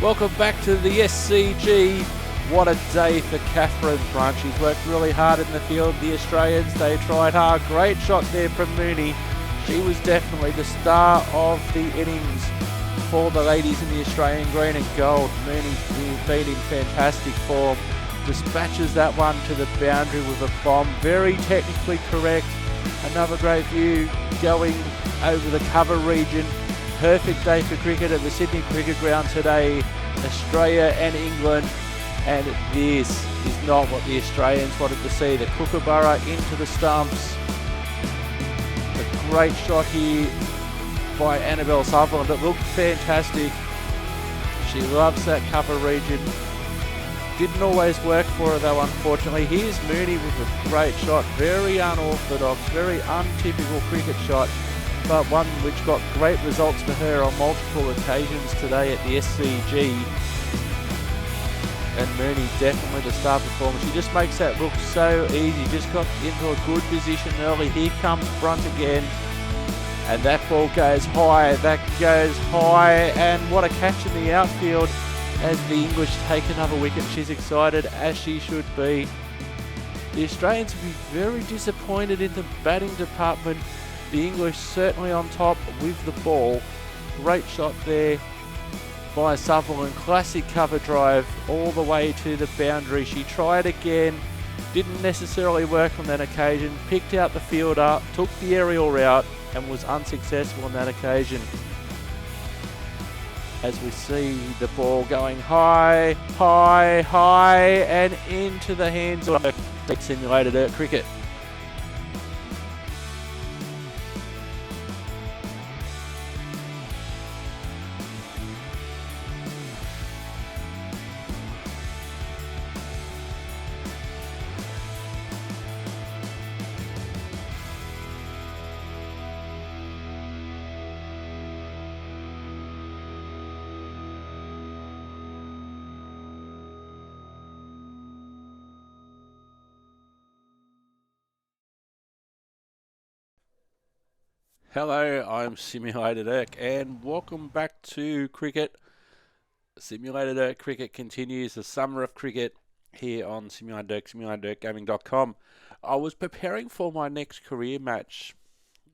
Welcome back to the SCG. What a day for Catherine Brunt. She's worked really hard in the field. The Australians, they tried hard. Great shot there from Mooney. She was definitely the star of the innings for the ladies in the Australian green and gold. Mooney been in fantastic form. Dispatches that one to the boundary with a bomb. Very technically correct. Another great view going over the cover region. Perfect day for cricket at the Sydney Cricket Ground today. Australia and England. And this is not what the Australians wanted to see. The Kookaburra into the stumps. A great shot here by Annabelle Sutherland. It looked fantastic. She loves that cover region. Didn't always work for her though, unfortunately. Here's Mooney with a great shot. Very unorthodox, very untypical cricket shot, but one which got great results for her on multiple occasions today at the SCG. And Mooney definitely the star performer. She just makes that look so easy. Just got into a good position early. Here comes Brunt again. And that ball goes high. That goes high. And what a catch in the outfield as the English take another wicket. She's excited, as she should be. The Australians will be very disappointed in the batting department. The English certainly on top with the ball. Great shot there by Sutherland. Classic cover drive all the way to the boundary. She tried again. Didn't necessarily work on that occasion. Picked out the fielder, took the aerial route and was unsuccessful on that occasion. As we see the ball going high, high, high and into the hands of simulated Earth cricket. Hello, I'm Simulated Erk and welcome back to cricket. Simulated Erk cricket continues the summer of cricket here on Simulated Erk, simulatedgaming.com. I was preparing for my next career match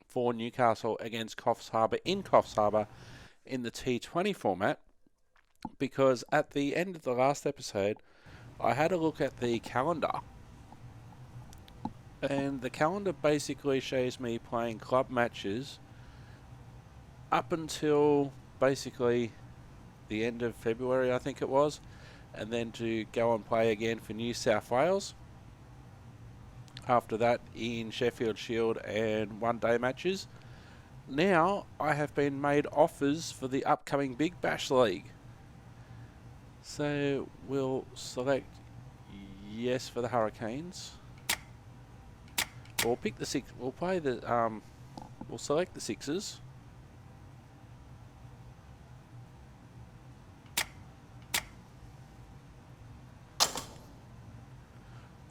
for Newcastle against Coffs Harbour in Coffs Harbour in the T20 format, because at the end of the last episode I had a look at the calendar. And the calendar basically shows me playing club matches up until basically the end of February, I think it was, and then to go and play again for New South Wales. After that in Sheffield Shield and one-day matches. Now I have been made offers for the upcoming Big Bash League. So we'll select yes for the Hurricanes. We'll pick the six. We'll play the. We'll select the Sixers.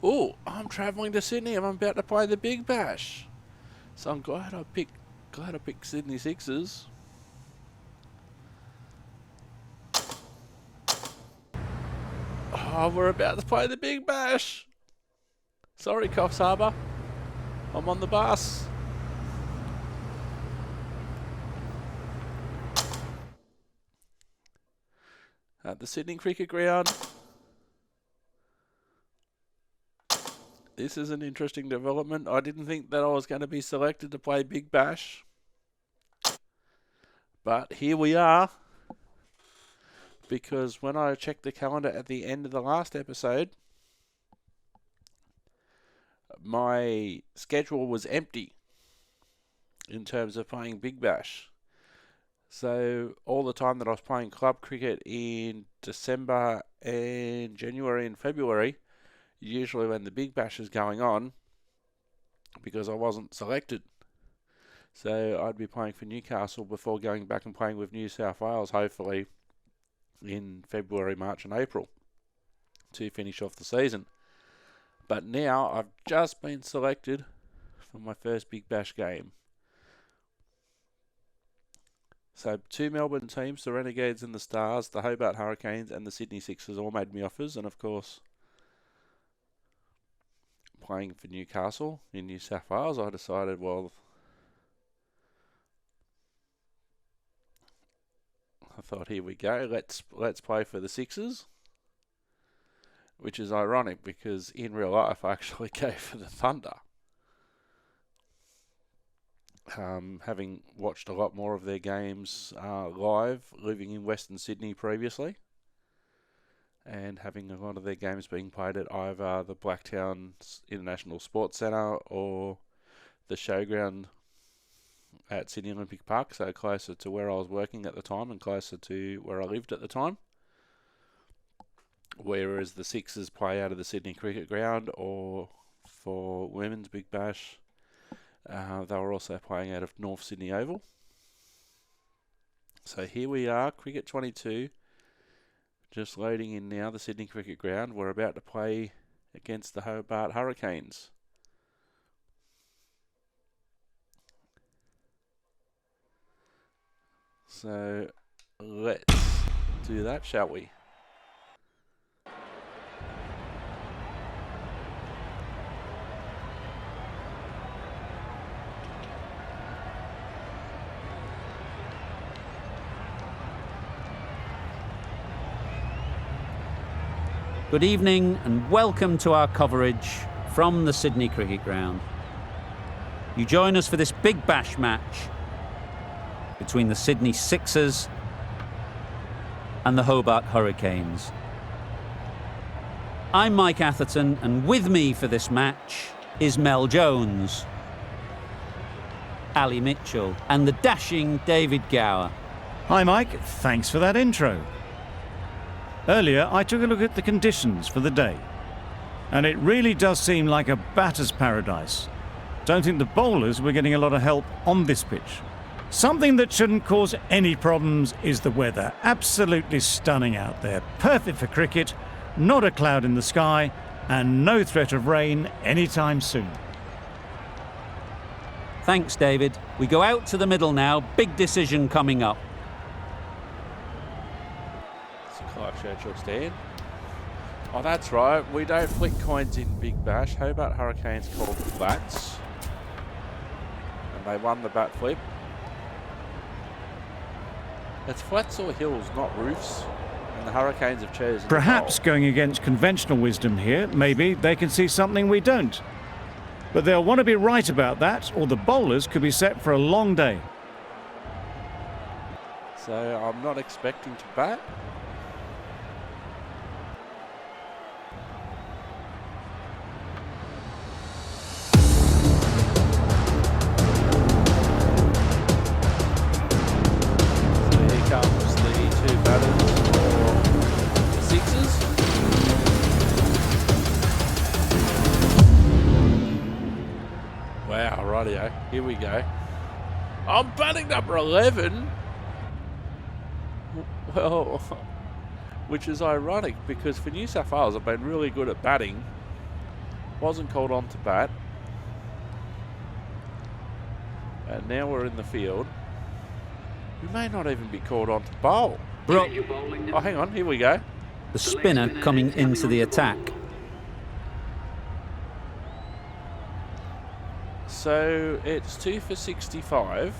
Oh, I'm travelling to Sydney. I'm about to play the Big Bash, so I'm glad I picked Sydney Sixers. Oh, we're about to play the Big Bash. Sorry, Coffs Harbour. I'm on the bus. At the Sydney Cricket Ground. This is an interesting development. I didn't think that I was going to be selected to play Big Bash. But here we are. Because when I checked the calendar at the end of the last episode, my schedule was empty in terms of playing Big Bash. So all the time that I was playing club cricket in December and January and February, usually when the Big Bash is going on, because I wasn't selected. So I'd be playing for Newcastle before going back and playing with New South Wales, hopefully in February, March and April to finish off the season. But now I've just been selected for my first Big Bash game. So 2 Melbourne teams, the Renegades and the Stars, the Hobart Hurricanes and the Sydney Sixers all made me offers. And of course, playing for Newcastle in New South Wales, I decided, well, I thought, here we go, let's play for the Sixers, which is ironic because in real life I actually go for the Thunder. Having watched a lot more of their games live, living in Western Sydney previously, and having a lot of their games being played at either the Blacktown International Sports Centre or the Showground at Sydney Olympic Park, so closer to where I was working at the time and closer to where I lived at the time. Whereas the Sixers play out of the Sydney Cricket Ground, or for Women's Big Bash, they were also playing out of North Sydney Oval. So here we are, Cricket 22, just loading in now, the Sydney Cricket Ground. We're about to play against the Hobart Hurricanes. So let's do that, shall we? Good evening and welcome to our coverage from the Sydney Cricket Ground. You join us for this Big Bash match between the Sydney Sixers and the Hobart Hurricanes. I'm Mike Atherton, and with me for this match is Mel Jones, Ali Mitchell and the dashing David Gower. Hi Mike, thanks for that intro. Earlier I took a look at the conditions for the day, and it really does seem like a batter's paradise. Don't think the bowlers were getting a lot of help on this pitch. Something that shouldn't cause any problems is the weather. Absolutely stunning out there. Perfect for cricket, not a cloud in the sky, and no threat of rain anytime soon. Thanks, David. We go out to the middle now. Big decision coming up. Clark Churchill stand. Oh, that's right. We don't flick coins in Big Bash. Hobart Hurricanes called bats, and they won the bat flip. It's flats or hills, not roofs, and the Hurricanes have chosen. Perhaps going against conventional wisdom here, maybe they can see something we don't. But they'll want to be right about that, or the bowlers could be set for a long day. So I'm not expecting to bat. Here we go. I'm batting number 11. Well, which is ironic because for New South Wales, I've been really good at batting. Wasn't called on to bat. And now we're in the field. We may not even be called on to bowl. Brook. Oh, hang on. Here we go. The spinner coming into the attack. So it's 2 for 65.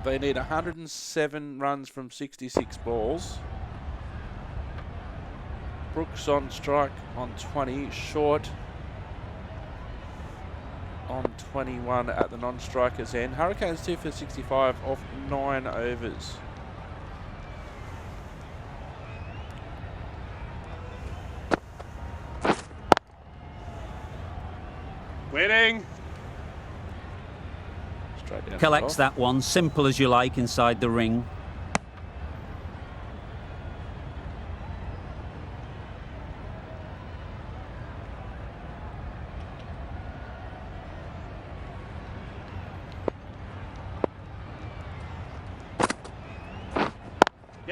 They need 107 runs from 66 balls. Brook's on strike on 20, Short on 21 at the non-strikers end. Hurricanes 2 for 65 off 9 overs. Winning. Collects that one, simple as you like, inside the ring.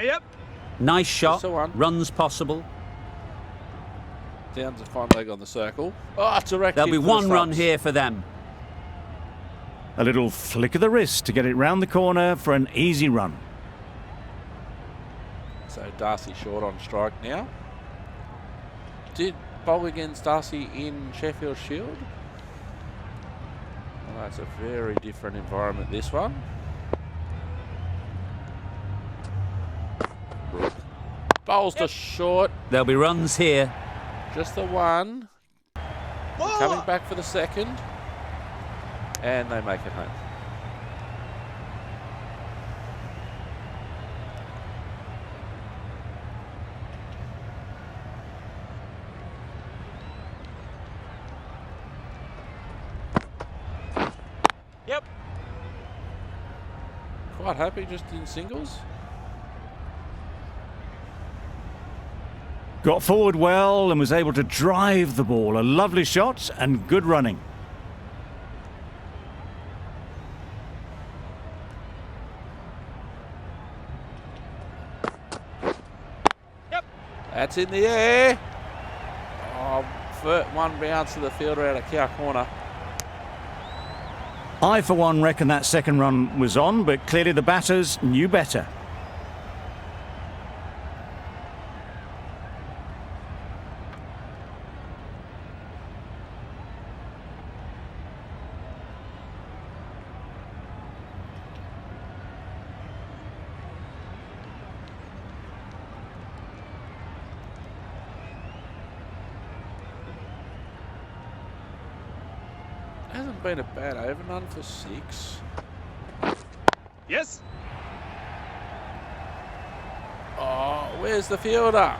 Yep. Nice shot. Just the one. Runs possible. Down to fine leg on the circle. Oh, direct. There'll hit be for the one run subs. here for them. A little flick of the wrist to get it round the corner for an easy run. So Darcy short on strike now. Did bowl against Darcy in Sheffield Shield? Well, that's a very different environment, this one. Brook. Bowls to short. There'll be runs here. Just the one. Coming back for the second. And they make it home. Yep. Quite happy just in singles. Got forward well and was able to drive the ball. A lovely shot and good running. That's in the air. Oh, one bounce to the fielder out of cow corner. I, for one, reckon that second run was on, but clearly the batters knew better. Hasn't been a bad over, none for 6. Yes. Oh, where's the fielder?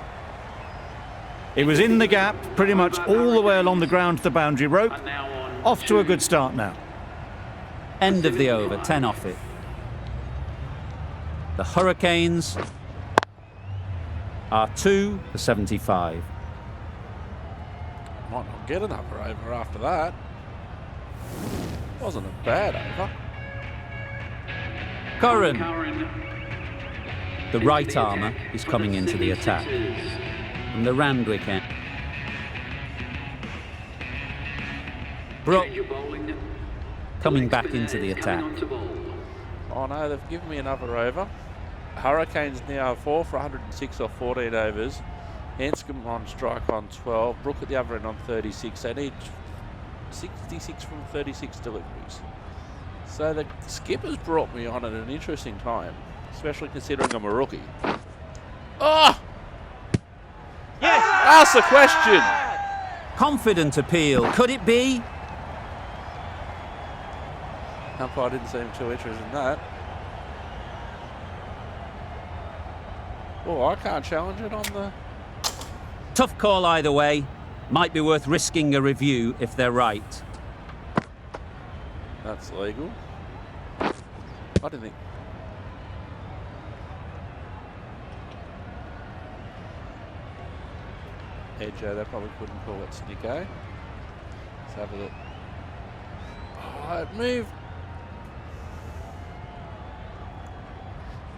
It was in the gap, pretty much all the way along the ground to the boundary rope. Off to a good start now. End of the over, 10 off it. The Hurricanes are 2 for 75. Might not get another over after that. Wasn't a bad over. Curran. The right armour is coming into the attack. From the Randwick end. Brook coming back into the attack. Oh no, they've given me another over. Hurricanes now 4 for 106 off 14 overs. Hanscom on strike on 12. Brook at the other end on 36. They need 66 from 36 deliveries. So the skipper's brought me on at an interesting time, especially considering I'm a rookie. Oh! Yes. Ask the question! Confident appeal. Could it be? Umpire didn't seem too interested in that. Oh, I can't challenge it on the... Tough call either way. Might be worth risking a review if they're right. That's legal. I didn't think... Edjo, they probably couldn't call it snicko. Let's have a look. Oh, it moved.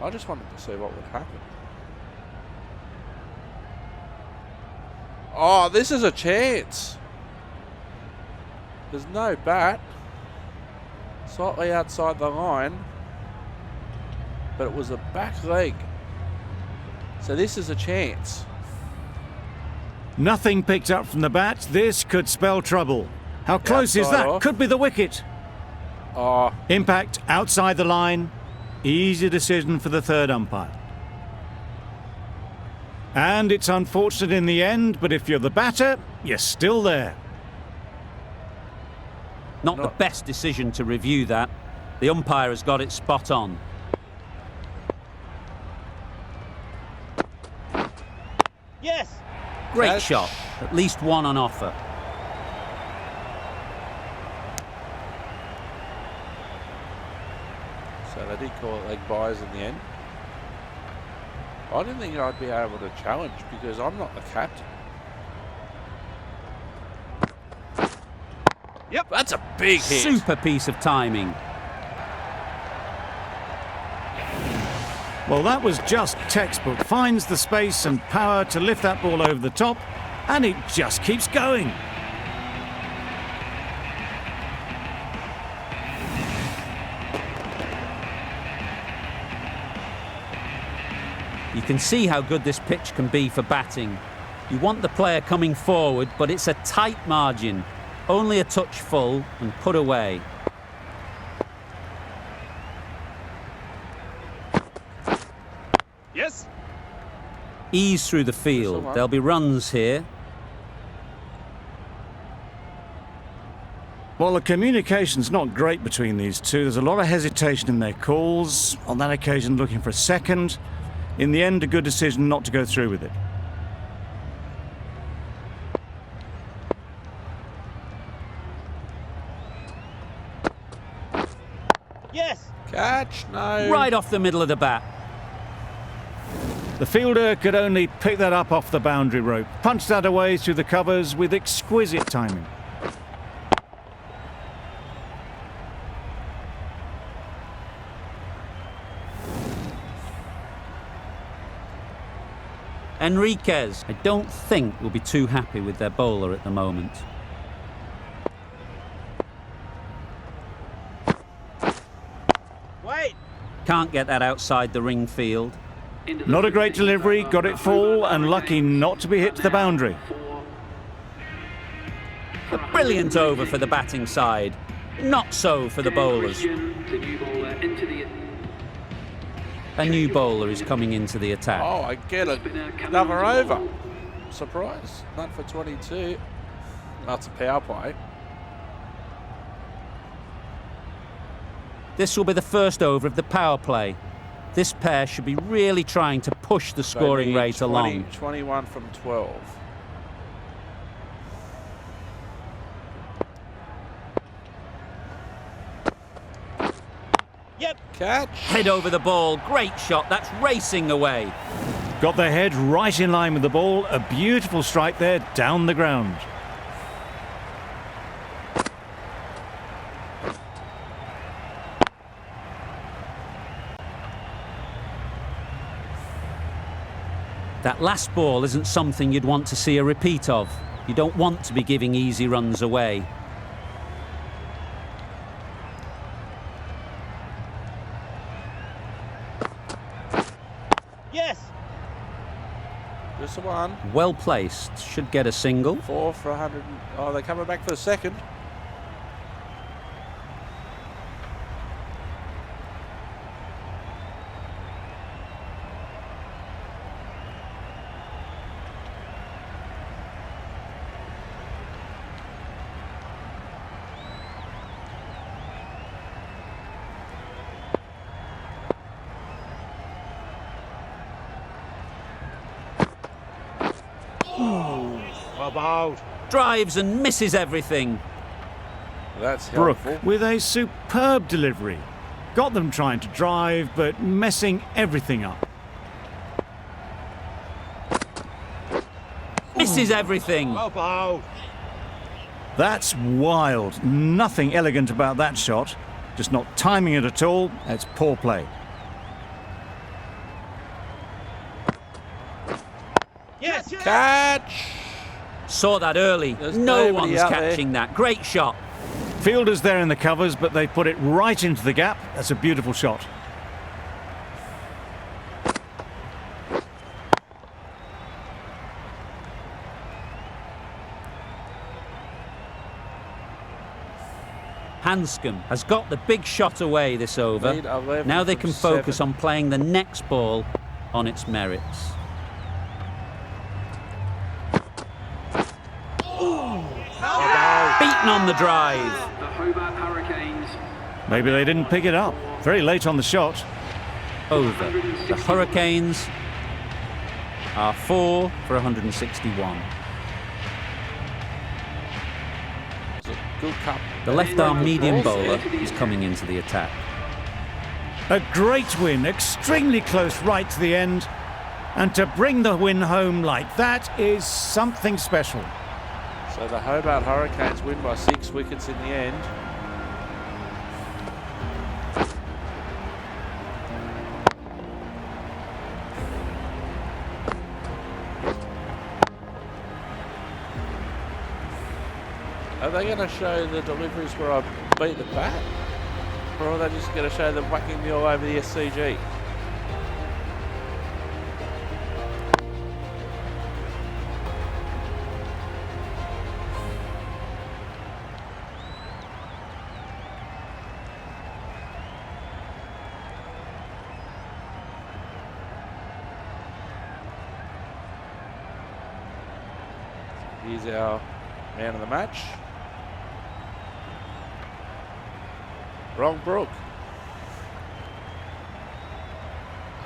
I just wanted to see what would happen. Oh, this is a chance. There's no bat. Slightly outside the line. But it was a back leg. So this is a chance. Nothing picked up from the bat. This could spell trouble. How close is Outside that? off. Could be the wicket. Oh, Impact outside the line. Easy decision for the third umpire. And it's unfortunate in the end, but if you're the batter, you're still there. Not the best decision to review that. The umpire has got it spot on. Yes. Great Catch. shot. At least one on offer. so they did call it leg buys in the end. I didn't think I'd be able to challenge because I'm not the captain. Yep. That's a big hit. Super piece of timing. Well, that was just textbook. Finds the space and power to lift that ball over the top, and it just keeps going. You can see how good this pitch can be for batting. You want the player coming forward, but it's a tight margin. Only a touch full and put away. Yes. Ease through the field. There'll be runs here. Well, the communication's not great between these two. There's a lot of hesitation in their calls. On that occasion, looking for a second. In the end, a good decision not to go through with it. Yes. Catch, no. Right off the middle of the bat. The fielder could only pick that up off the boundary rope. Punched that away through the covers with exquisite timing. Enriquez, I don't think will be too happy with their bowler at the moment. Wait. Can't get that outside the ring field. Not a great delivery, got it full and lucky not to be hit to the boundary. A brilliant over for the batting side. Not so for the bowlers. A new bowler is coming into the attack. Oh, I get it. Another over. Surprise. Not for 22. That's a power play. This will be the first over of the power play. This pair should be really trying to push the scoring rate along. 21 from 12. Yep. Catch. Head over the ball. Great shot. That's racing away. Got their head right in line with the ball. A beautiful strike there down the ground. That last ball isn't something you'd want to see a repeat of. You don't want to be giving easy runs away. Yes. Just the one. Well placed. Should get a single. 4 for 100. Oh, they're coming back for the second. About. Drives and misses everything. That's Brook helpful. with a superb delivery. Got them trying to drive, but messing everything up. Misses everything. About. That's wild. Nothing elegant about that shot. Just not timing it at all. It's poor play. Yes. Catch. Saw that early. There's No nobody one's out there. catching that. Great shot. Fielders there in the covers, but they put it right into the gap. That's a beautiful shot. Hanscom has got the big shot away this over. Lead 11 Now they from can focus 7. on playing the next ball on its merits. Beaten on the drive. Maybe they didn't pick it up. Very late on the shot. Over. The Hurricanes are 4 for 161. It's a good cup. The left-arm medium balls bowler there. is coming into the attack. A great win, extremely close right to the end. And to bring the win home like that is something special. So the Hobart Hurricanes win by 6 wickets in the end. Are they going to show the deliveries where I beat the bat? Or are they just going to show them whacking me all over the SCG? Here's our man of the match. Wrong Brook.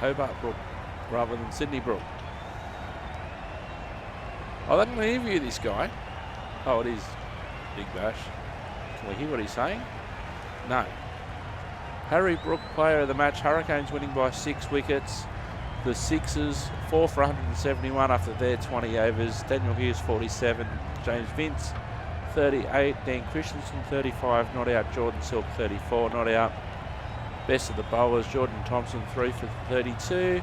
Hobart Brook rather than Sydney Brook. Oh, they're going to interview this guy. Oh, it is Big Bash. Can we hear what he's saying? No. Harry Brook, player of the match. Hurricanes winning by 6 wickets. The Sixers, 4 for 171 after their 20 overs. Daniel Hughes, 47. James Vince, 38. Dan Christensen, 35. Not out. Jordan Silk, 34. Not out. Best of the bowlers, Jordan Thompson, 3 for 32.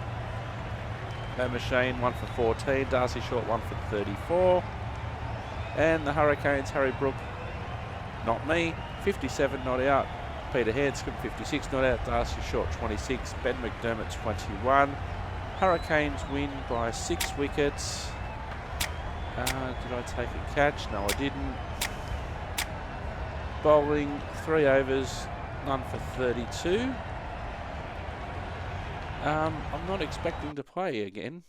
Matt Machine, 1 for 14. Darcy Short, 1 for 34. And the Hurricanes, Harry Brook, not me, 57. Not out. Peter Hanscom, 56. Not out. Darcy Short, 26. Ben McDermott, 21. Hurricanes win by 6 wickets. Did I take a catch? No, I didn't. Bowling 3 overs, none for 32. I'm not expecting to play again.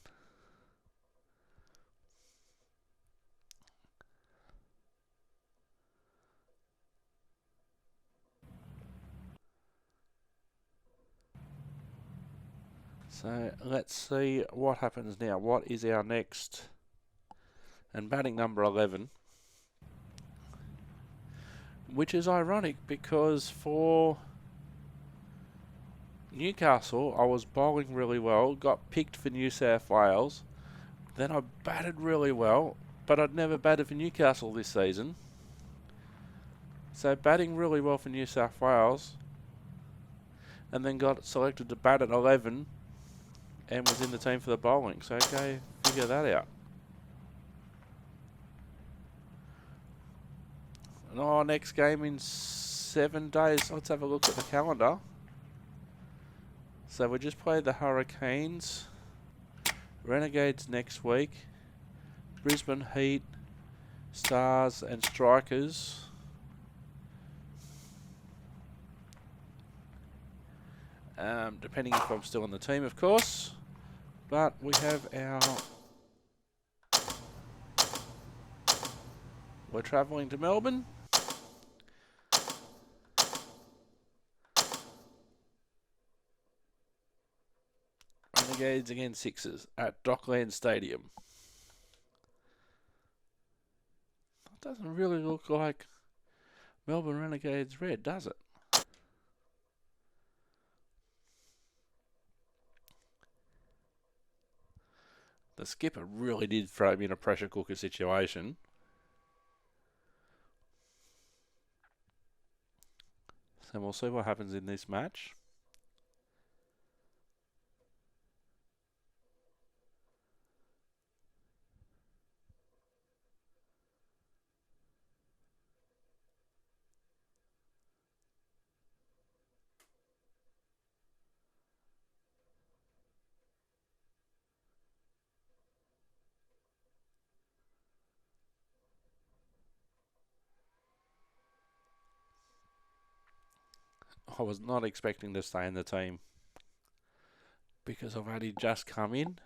So let's see what happens now. What is our next? And batting number 11. Which is ironic because for Newcastle, I was bowling really well, got picked for New South Wales. Then I batted really well, but I'd never batted for Newcastle this season. So batting really well for New South Wales. And then got selected to bat at 11. And was in the team for the bowling. So go figure that out. And our next game in 7 days. Let's have a look at the calendar. So we just played the Hurricanes. Renegades next week. Brisbane Heat. Stars and Strikers. Depending if I'm still on the team, of course. But we have our... We're travelling to Melbourne. Renegades against Sixers at Dockland Stadium. It doesn't really look like Melbourne Renegades red, does it? The skipper really did throw me in a pressure cooker situation. So we'll see what happens in this match. I was not expecting to stay in the team because I've only just come in.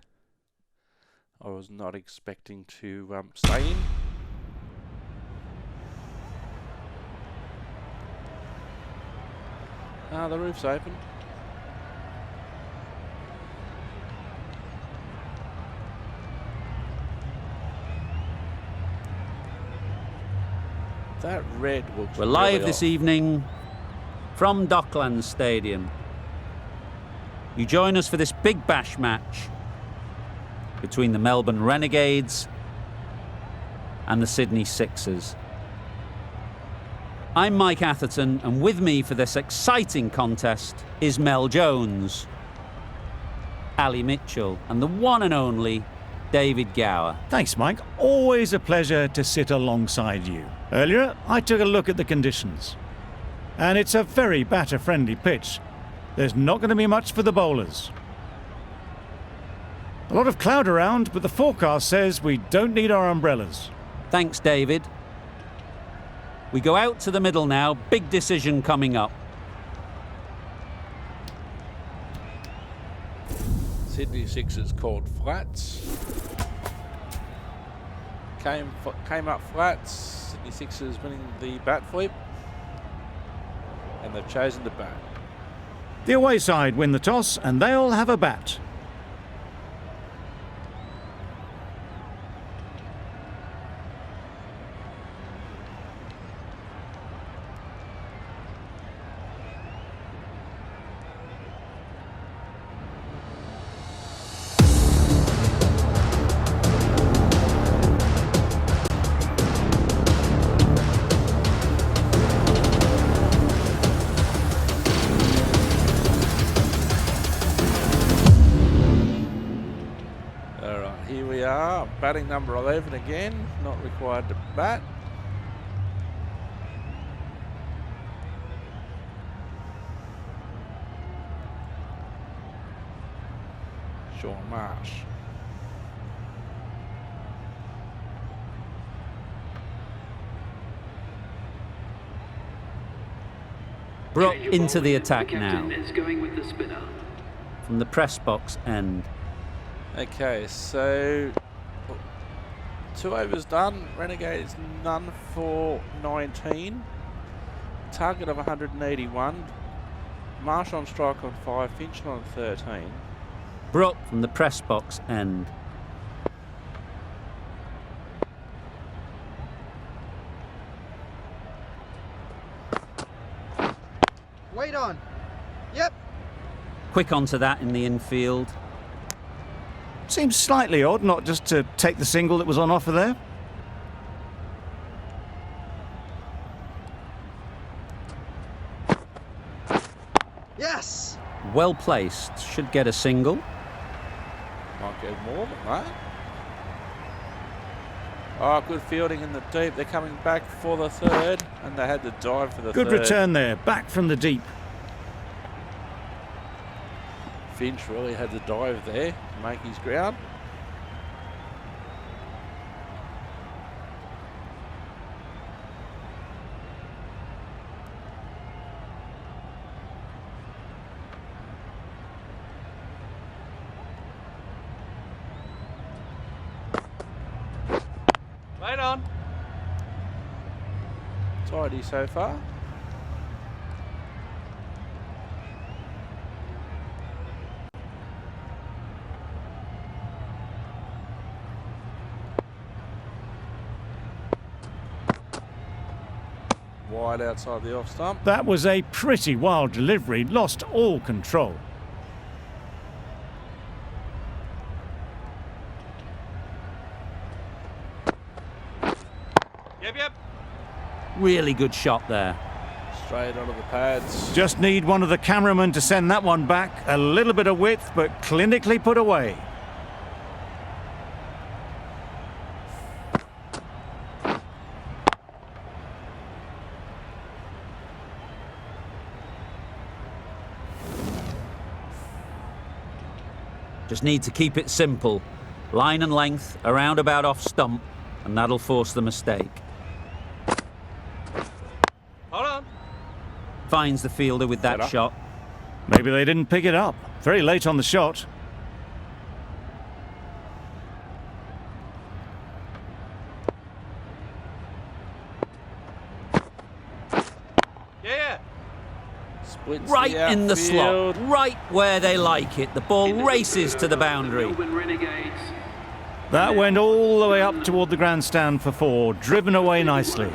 I was not expecting to stay in. The roof's open. That red looks We're really live this off. evening from Dockland Stadium. You join us for this big bash match between the Melbourne Renegades and the Sydney Sixers. I'm Mike Atherton, and with me for this exciting contest is Mel Jones, Ali Mitchell, and the one and only David Gower. Thanks, Mike. Always a pleasure to sit alongside you. Earlier, I took a look at the conditions. And it's a very batter-friendly pitch. There's not going to be much for the bowlers. A lot of cloud around, but the forecast says we don't need our umbrellas. Thanks, David. We go out to the middle now. Big decision coming up. Sydney Sixers called flats. Came up flats. Sydney Sixers winning the bat flip. And they've chosen to bat. The away side win the toss and they'll have a bat. Batting number 11 again, not required to bat. Sean Marsh. Brook into the attack now. From the press box end. Okay, so 2 overs done. Renegades none for 19. Target of 181. Marsh on strike on 5. Finch on 13. Brook from the press box end. Wait on. Yep. Quick onto that in the infield. Seems slightly odd not just to take the single that was on offer there. Yes. Well placed. Should get a single. Might go more than that. Oh, good fielding in the deep. They're coming back for the third, and they had to dive for the third. Good return there, back from the deep. Finch really had to dive there to make his ground. Wait on. Tidy so far. Wide outside the off stump. That was a pretty wild delivery, lost all control. Yep. Really good shot there. Straight onto the pads. Just need one of the cameramen to send that one back. A little bit of width, but clinically put away. Just need to keep it simple. Line and length, around about off stump, and that'll force the mistake. Hold on. Finds the fielder with that shot. Maybe they didn't pick it up. Very late on the shot. Yeah. Splits Right the in the slot, outfield. right where they like it. The ball races to the boundary. That went all the way up toward the grandstand for 4, driven away nicely.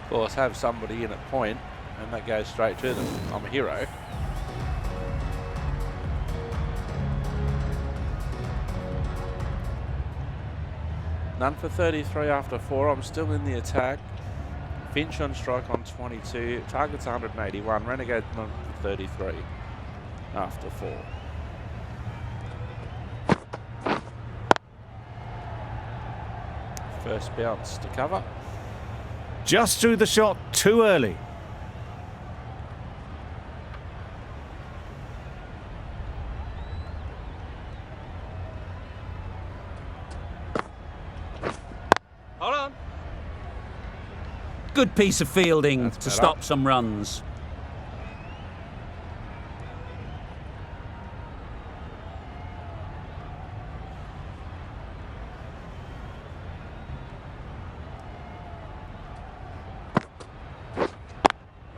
Of course, have somebody in at point, and that goes straight to them. I'm a hero. None for 33 after 4. I'm still in the attack. Finch on strike on 22. Target's 181. Renegade on 33 after 4. First bounce to cover. Just threw the shot too early. Hold on. Good piece of fielding That's to better. stop some runs.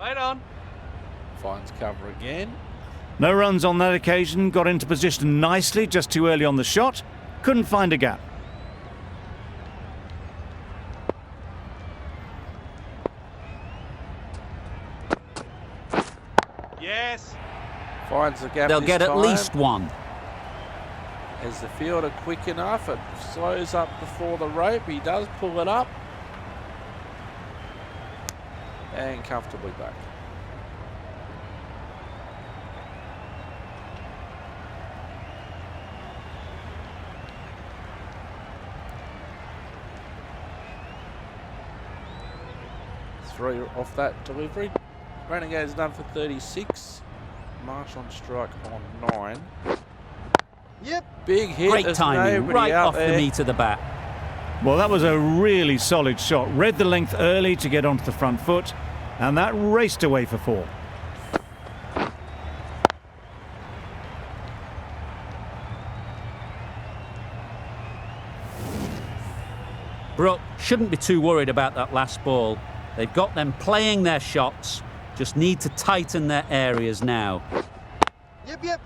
Wait on. Finds cover again. No runs on that occasion, got into position nicely, just too early on the shot. Couldn't find a gap. Yes. Finds the gap They'll this get at time. least one. Is the fielder quick enough? It slows up before the rope. He does pull it up. And comfortably back. Three off that delivery. Renegade's done for 36. Marsh on strike on 9. Yep. Big hit. Great There's timing, nobody right out off there. the meat of the bat. Well, that was a really solid shot. Read the length early to get onto the front foot, and that raced away for 4. Brook shouldn't be too worried about that last ball. They've got them playing their shots, just need to tighten their areas now. Yep, yep.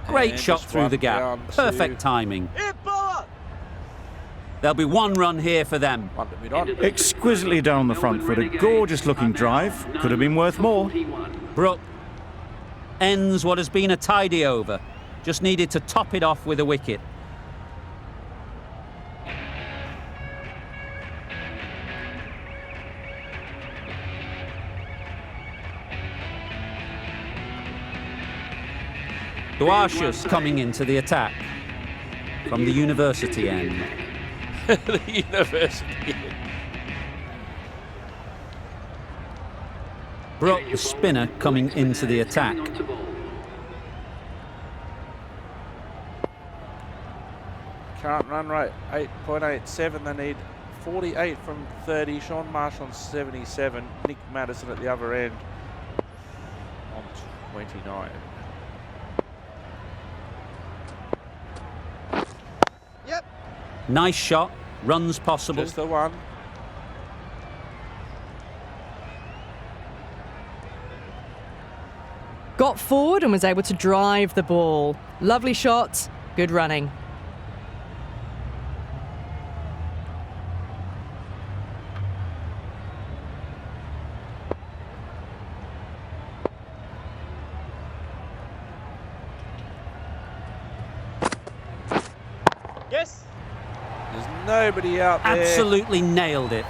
Great And shot just through one the gap. down to- Perfect timing. Hit ball. There'll be one run here for them. One to mid on. Exquisitely done on the front foot. A gorgeous looking drive. Could have been worth more. Brook ends what has been a tidy over. Just needed to top it off with a wicket. Duashas coming into the attack from the university end. The university. Brook, the spinner, coming into the attack. Current run rate 8.87. They need 48 from 30. Sean Marsh on 77. Nick Madison at the other end on 29. Yep. Nice shot, runs possible. Just the one. Got forward and was able to drive the ball. Lovely shot, good running. Yes. There's nobody out there. Absolutely nailed it.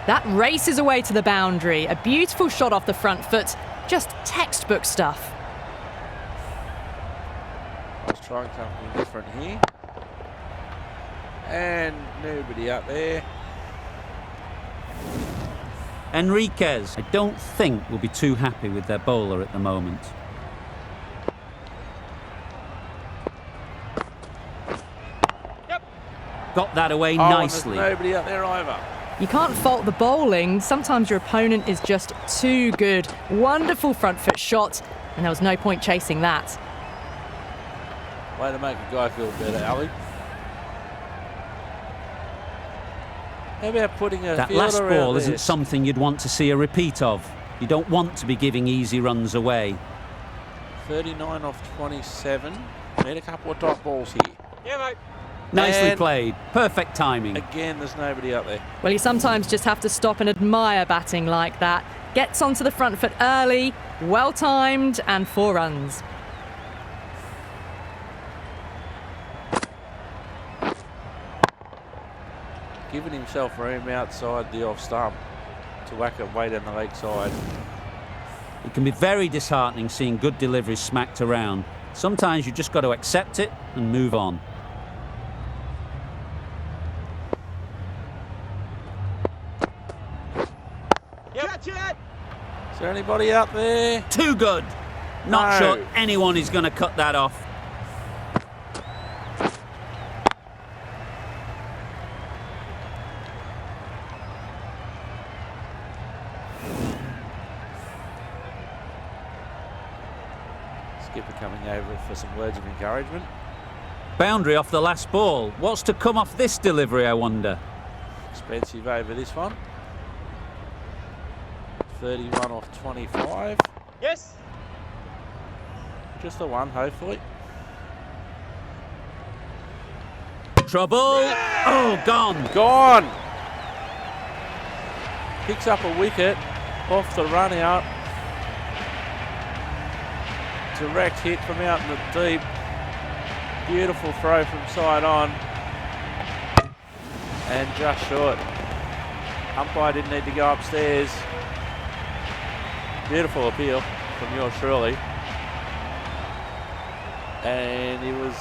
That races away to the boundary. A beautiful shot off the front foot. Just textbook stuff. I was trying something different here. And nobody out there. Enriquez, I don't think will be too happy with their bowler at the moment. Yep. Got that away Oh, and nicely. there's nobody out there either. You can't fault the bowling. Sometimes your opponent is just too good. Wonderful front foot shot, and there was no point chasing that. Way to make a guy feel better, Ali. How about putting a That fielder last out ball there? isn't something you'd want to see a repeat of. You don't want to be giving easy runs away. 39 off 27. Need a couple of dot balls here. Yeah, mate. Nicely And- played. Perfect timing. Again, there's nobody out there. Well, you sometimes just have to stop and admire batting like that. Gets onto the front foot early, well timed, and 4 runs. Giving himself room outside the off stump to whack it way down the leg side. It can be very disheartening seeing good deliveries smacked around. Sometimes you just got to accept it and move on. Catch it! Is there anybody out there? Too good. Not No. sure anyone is going to cut that off. Skipper coming over for some words of encouragement. Boundary off the last ball. What's to come off this delivery, I wonder? Expensive over this one. 31 off 25. Yes! Just the one, hopefully. Trouble. Oh, gone. Gone! Picks up a wicket off the run out. Direct hit from out in the deep. Beautiful throw from side on. And just short. Umpire didn't need to go upstairs. Beautiful appeal from yours truly. And he was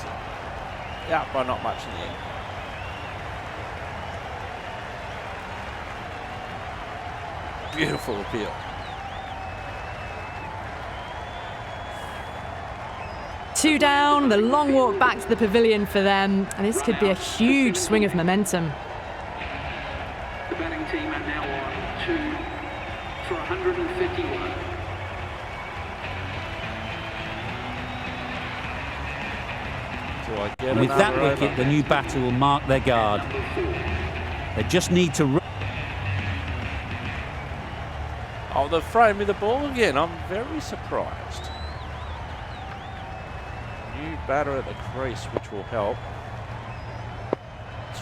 out by not much in the end. Beautiful appeal. Two down, the long walk back to the pavilion for them, and this could be a huge swing of momentum. The batting team are now on 2 for 151. Do I get And with that another wicket, over? the new batter will mark their guard. They just need to... Oh, they've thrown me the ball again. I'm very surprised. New batter at the crease, which will help.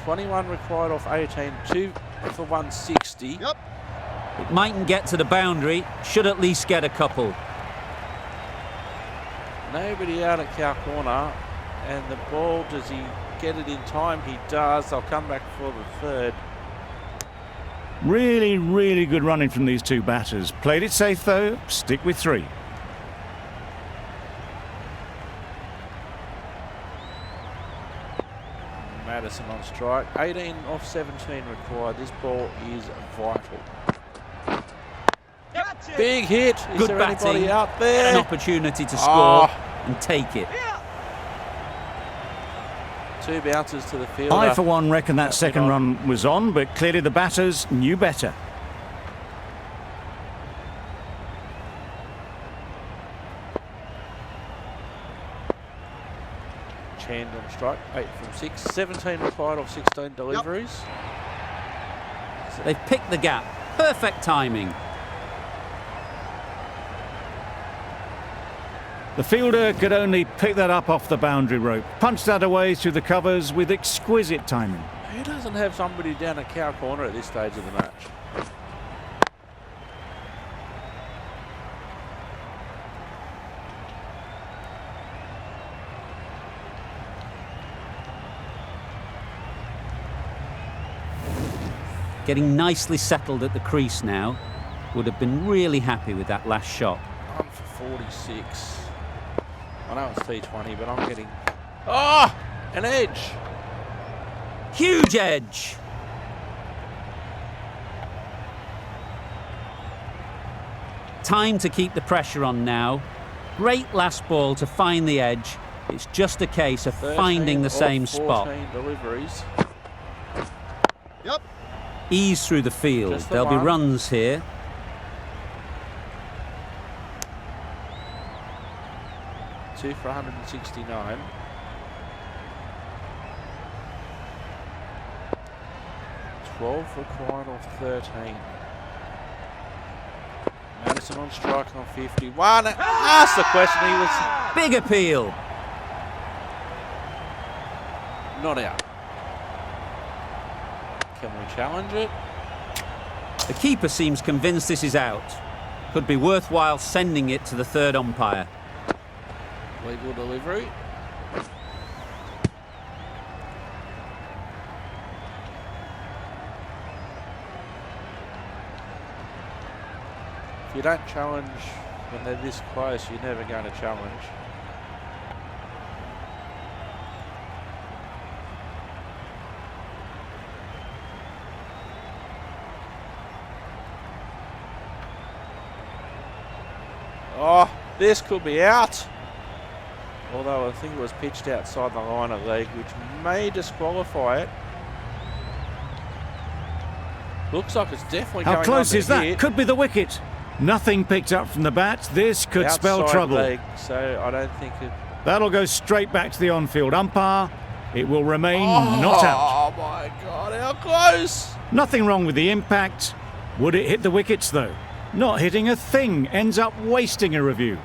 21 required off 18, 2 for 160. Yep. It mightn't get to the boundary, should at least get a couple. Nobody out at cow corner, and the ball, does he get it in time? He does. I'll come back for the third. Really, really good running from these two batters. Played it safe though, stick with 3. Madison on strike. 18 off 17 required. This ball is vital. Catch it! Big hit. Is Good there batting. anybody out An there? opportunity to score Oh. and take it. Yeah! 2 bounces to the fielder. I, for one, reckon that That's second on. run was on, but clearly the batters knew better. Chand on strike. 8 from 6. 17 required off 16 deliveries. They've picked the gap. Perfect timing. The fielder could only pick that up off the boundary rope, punch that away through the covers with exquisite timing. Who doesn't have somebody down a cow corner at this stage of the match? Getting nicely settled at the crease now. Would have been really happy with that last shot. 1 for 46. I know it's T20, but I'm getting... Oh! An edge! Huge edge. Time to keep the pressure on now. Great last ball to find the edge. It's just a case of 13 finding the off same 14 spot. deliveries. Yep. Ease through the field. Just the There'll be one. runs here. Two for 169. Required off 13. Madison on strike on 51. Ask the question. He was Big appeal. not out. Can we challenge it? The keeper seems convinced this is out. Could be worthwhile sending it to the third umpire. Legal delivery. If you don't challenge when they're this close, you're never going to challenge. Oh, this could be out. Although I think it was pitched outside the line of leg, which may disqualify it. Looks like it's definitely going How close under is that? hit. Could be the wicket. Nothing picked up from the bat. This could spell Outside trouble. leg, so I don't think it... That'll go straight back to the on-field umpire. It will remain not out. Oh my God, how close! Nothing wrong with the impact. Would it hit the wickets though? Not hitting a thing. Ends up wasting a review.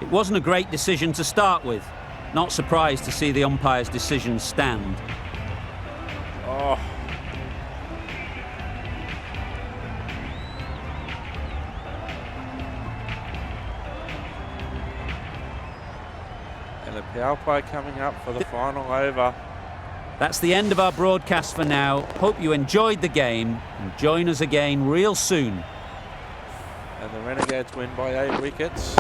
It wasn't a great decision to start with. Not surprised to see the umpire's decision stand. Oh. And the power play coming up for the final over. That's the end of our broadcast for now. Hope you enjoyed the game and join us again real soon. And the Renegades win by 8 wickets.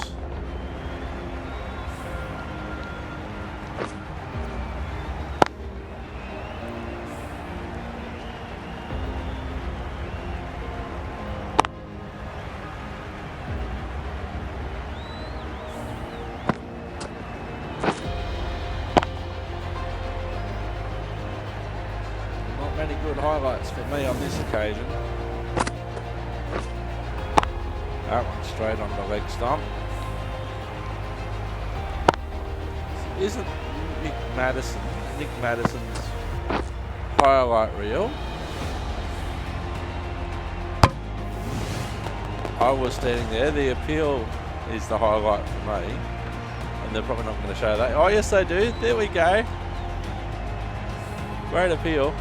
Not many good highlights for me on this occasion. That one straight on the leg stump. Isn't Nick Madison's highlight reel? I was standing there. The appeal is the highlight for me. And they're probably not going to show that. Oh, yes, they do. There we go. Great appeal.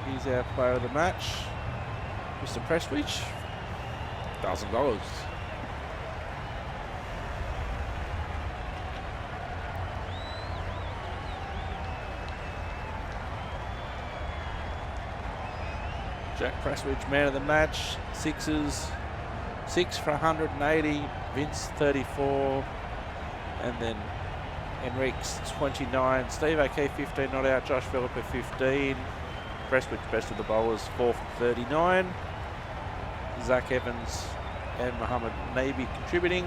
He's our player of the match, Mr. Prestwich, $1,000. Jack Prestwich, man of the match, sixes, 6 for 180, Vince 34, and then Enrique's 29, Steve O'Keefe 15 not out, Josh Phillipper 15. Prestwich best of the bowlers, 4 for 39. Zach Evans and Muhammad Nabi contributing.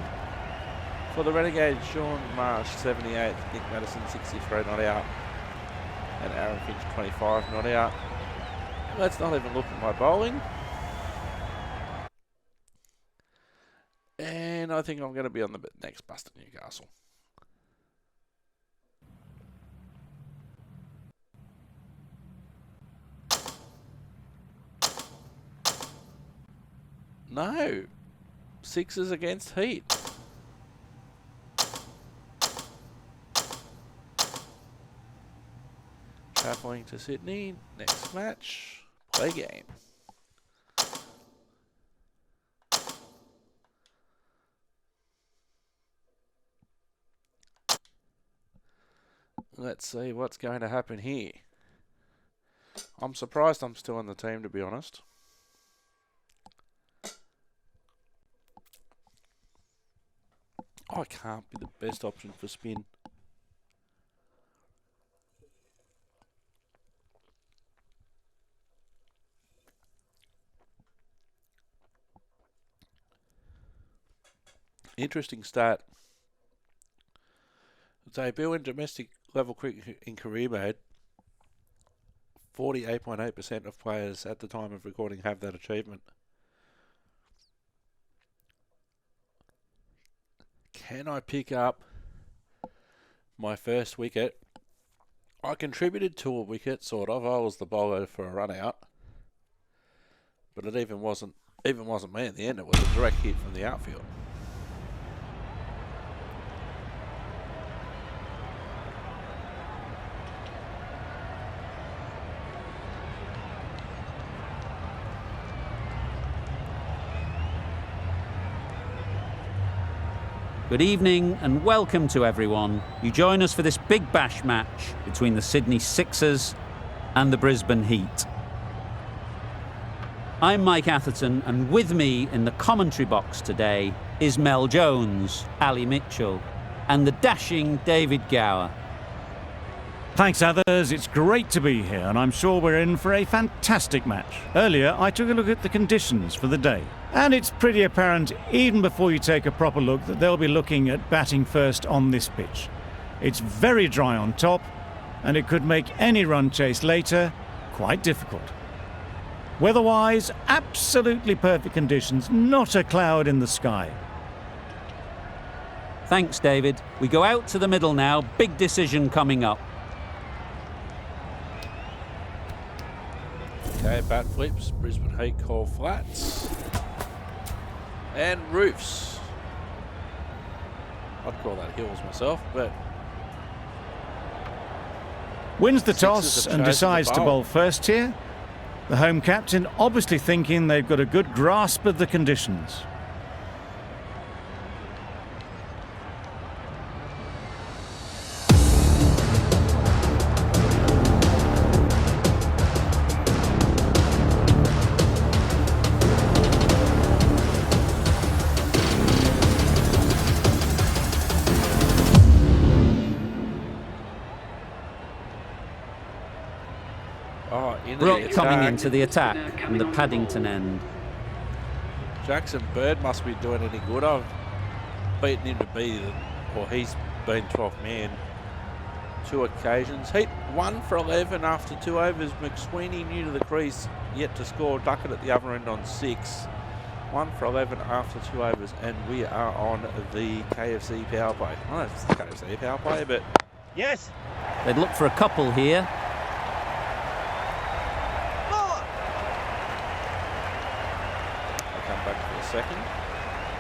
For the Renegades, Sean Marsh 78, Nick Madison 63 not out, and Aaron Finch 25 not out. Let's not even look at my bowling. And I think I'm going to be on the next bus to Newcastle. No. Sixers against Heat. Travelling to Sydney. Next match. Play game. Let's see what's going to happen here. I'm surprised I'm still in the team, to be honest. I can't be the best option for spin. Interesting stat. Debut in domestic level cricket in career mode. 48.8% of players at the time of recording have that achievement. Can I pick up my first wicket? I contributed to a wicket, sort of. I was the bowler for a run out, but it even wasn't me in the end. It was a direct hit from the outfield. Good evening and welcome to everyone. You join us for this big bash match between the Sydney Sixers and the Brisbane Heat. I'm Mike Atherton, and with me in the commentary box today is Mel Jones, Ali Mitchell, and the dashing David Gower. Thanks, others. It's great to be here, and I'm sure we're in for a fantastic match. Earlier, I took a look at the conditions for the day, and it's pretty apparent, even before you take a proper look, that they'll be looking at batting first on this pitch. It's very dry on top, and it could make any run chase later quite difficult. Weather-wise, absolutely perfect conditions, not a cloud in the sky. Thanks, David. We go out to the middle now. Big decision coming up. Okay, bat flips, Brisbane Heat call flats. And roofs. I'd call that hills myself, but... Wins the Sixers toss have and chosen decides the to bowl. bowl first here. The home captain obviously thinking they've got a good grasp of the conditions. Brook coming into the attack from the Paddington end. Jackson Bird must be doing any good. I've beaten him to be, he's been 12th man 2 occasions. Heat 1 for 11 after 2 overs. McSweeney new to the crease, yet to score. Duckett at the other end on 6. 1 for 11 after 2 overs, and we are on the KFC power play. I don't know if it's the KFC power play, but Yes. They'd look for a couple here. I'll come back for a second.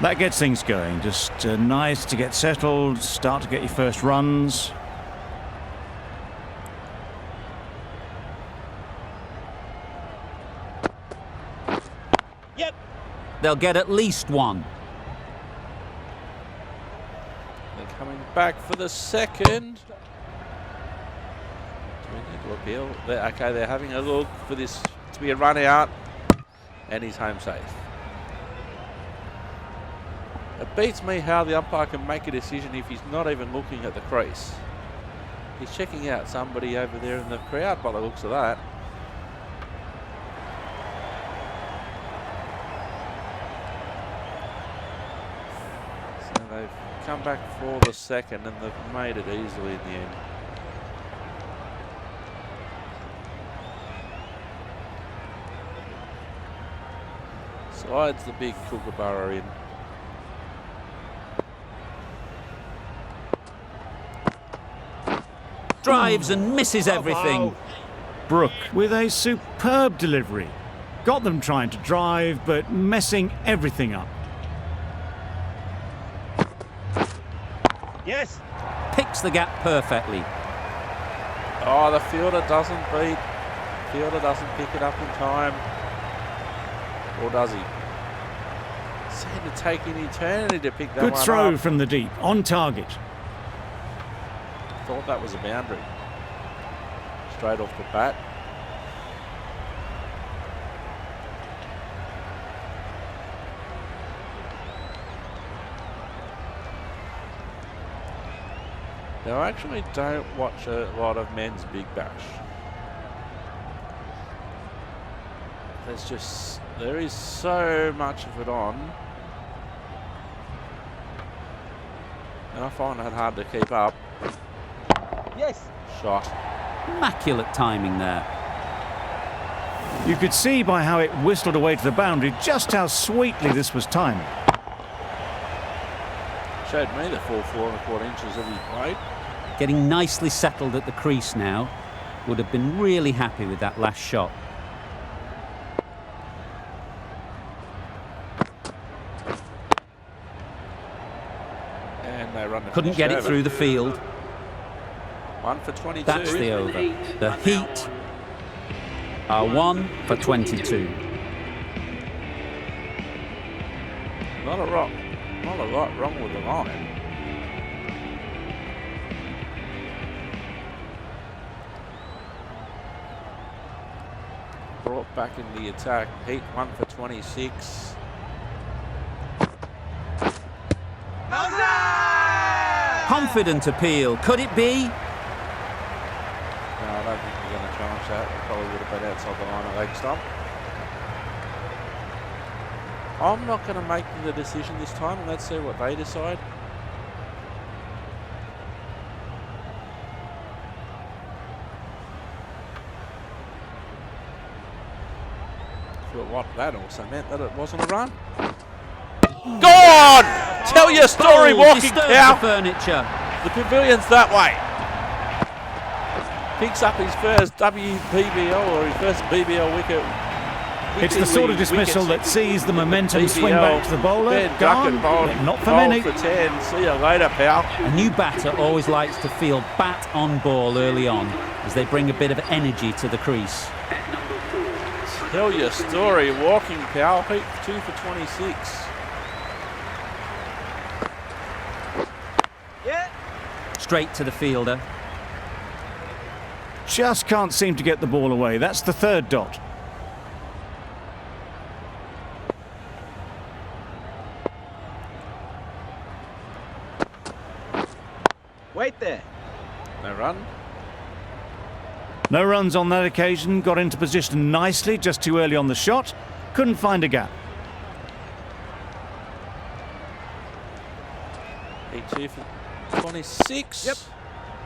That gets things going. Just nice to get settled, start to get your first runs. Yep. They'll get at least one. They're coming back for the second. Do we need to appeal? Okay, they're having a look for this to be a run out, and he's home safe. It beats me how the umpire can make a decision if he's not even looking at the crease. He's checking out somebody over there in the crowd by the looks of that. So they've come back for the second, and they've made it easily in the end. Slides the big Kookaburra in. Drives and misses everything. Brook with a superb delivery. Got them trying to drive, but messing everything up. Yes. Picks the gap perfectly. Oh, the fielder doesn't beat. Fielder doesn't pick it up in time. Or does he? Seemed to take an eternity to pick that Good one throw up. from the deep, on target. Thought that was a boundary. Straight off the bat. Now, I actually don't watch a lot of men's Big Bash. There is so much of it on. And I find it hard to keep up. Yes. Shot. Immaculate timing there. You could see by how it whistled away to the boundary just how sweetly this was timed. Showed me the full 4 1/4 inches that he played. Getting nicely settled at the crease now. Would have been really happy with that last shot. And they run the Couldn't finish get it over. through the field. 1 for 22. That's the over. The Heat are 1 for 22. Not a lot wrong with the line. brought back in the attack. Heat 1 for 26. Confident appeal. Could it be? No, I don't think we're going to challenge that. We probably would have been outside the line of leg stump. I'm not going to make the decision this time, and let's see what they decide. But what that also meant that it wasn't a run. Gone! Tell your story, Bowl walking disturbs cow. the furniture. The pavilion's that way. Picks up his first WBBL or his first BBL wicket. It's the sort of dismissal that sees the momentum swing back to the bowler. Ben Gone, Duckett bowled, but not for bowled many. for 10. See you later, pal. A new batter always likes to feel bat on ball early on as they bring a bit of energy to the crease. At number 4. Tell your story, walking pal. Heat 2 for 26. Yeah. Straight to the fielder. Just can't seem to get the ball away. That's the third dot. Wait there. No run. No runs on that occasion. Got into position nicely, just too early on the shot. Couldn't find a gap. Heat 2 for 26. Yep.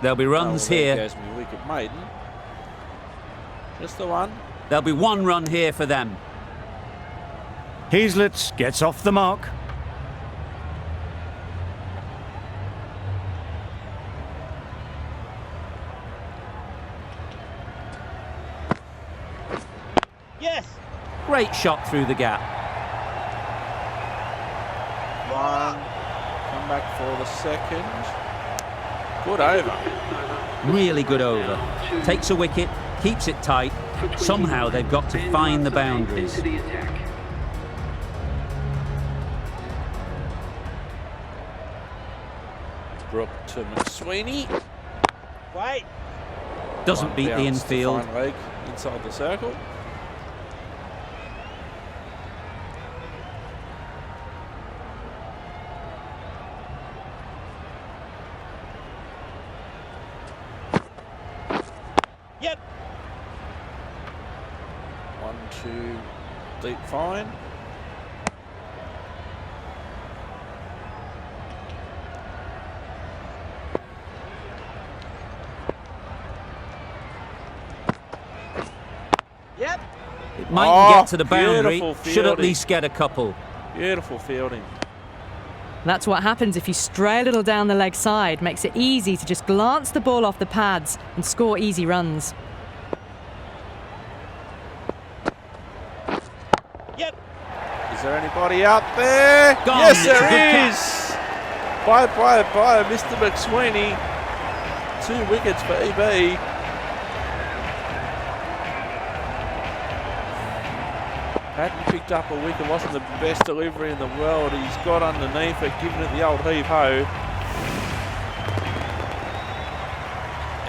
There'll be runs There here. goes my wicket maiden. Just the one. There'll be one run here for them. Heaslett gets off the mark. Yes. Great shot through the gap. One. Come back for the second. Good over. Really good over. Takes a wicket, keeps it tight. Somehow they've got to find the boundaries. Into the attack. Brook to McSweeney. Wait. Doesn't One beat the bounce to infield. fine leg inside the circle. Yep. 1, 2, deep fine. Yep. It mightn't get to the beautiful boundary. Should at fielding. least get a couple. Beautiful fielding. That's what happens if you stray a little down the leg side. Makes it easy to just glance the ball off the pads and score easy runs. Yep. Is there anybody out there? Gone. Yes, It's a good there catch. is. Bye, Mr. McSweeney. 2 wickets for EB. Hadn't picked up a wicket, wasn't the best delivery in the world. He's got underneath it, giving it the old heave-ho.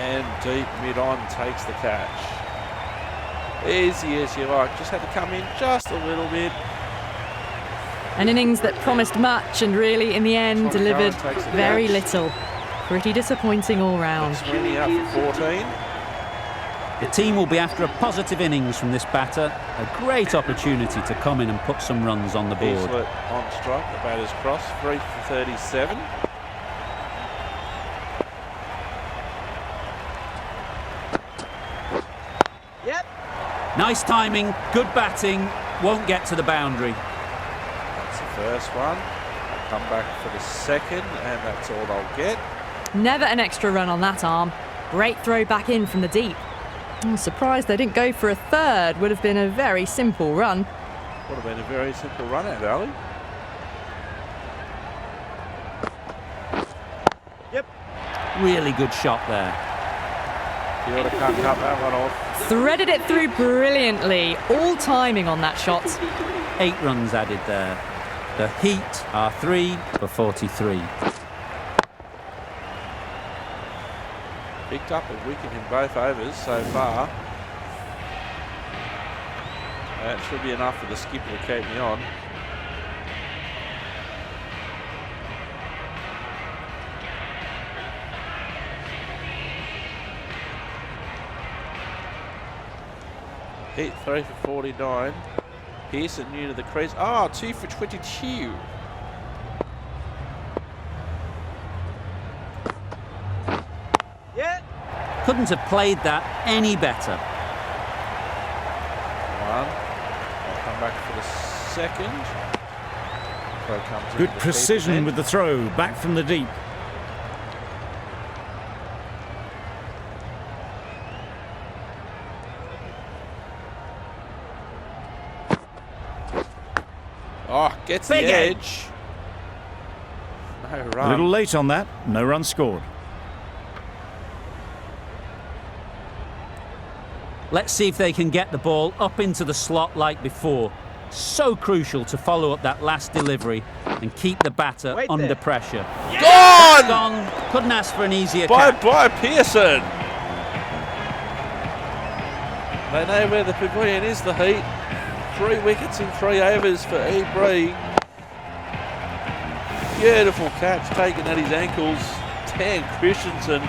And deep mid-on takes the catch. Easy as you like, just had to come in just a little bit. An innings that promised much and really, in the end, Tom delivered Curran takes the very catch. little. Pretty disappointing all round. Sweeney out for 14. The team will be after a positive innings from this batter. A great opportunity to come in and put some runs on the board. Heaslett on strike, the batter's cross, 3 for 37. Yep. Nice timing, good batting, won't get to the boundary. That's the first one. Come back for the second, and that's all they'll get. Never an extra run on that arm. Great throw back in from the deep. I'm surprised they didn't go for a third. Would have been a very simple run. Would have been a very simple run out, Ali. Yep. Really good shot there. Fielder can't cut that one off. Threaded it through brilliantly. All timing on that shot. 8 runs added there. The Heat are 3 for 43. Picked up a wicket in both overs so far. That should be enough for the skipper to keep me on. Hit 3 for 49. Pearson new to the crease. Oh, 2 for 22. Yeah. Couldn't have played that any better. One. I'll come back for the second. Throw comes in Good the precision keeper with the throw, back from the deep. Oh, gets Big the edge. edge. No A run. little late on that, no run scored. Let's see if they can get the ball up into the slot like before. So crucial to follow up that last delivery and keep the batter Wait under there. pressure. Gone! Gone. Couldn't ask for an easier By catch. Pearson. They know where the pavilion is, the Heat. 3 wickets in 3 overs for Bree. Beautiful catch taken at his ankles. Dan Christensen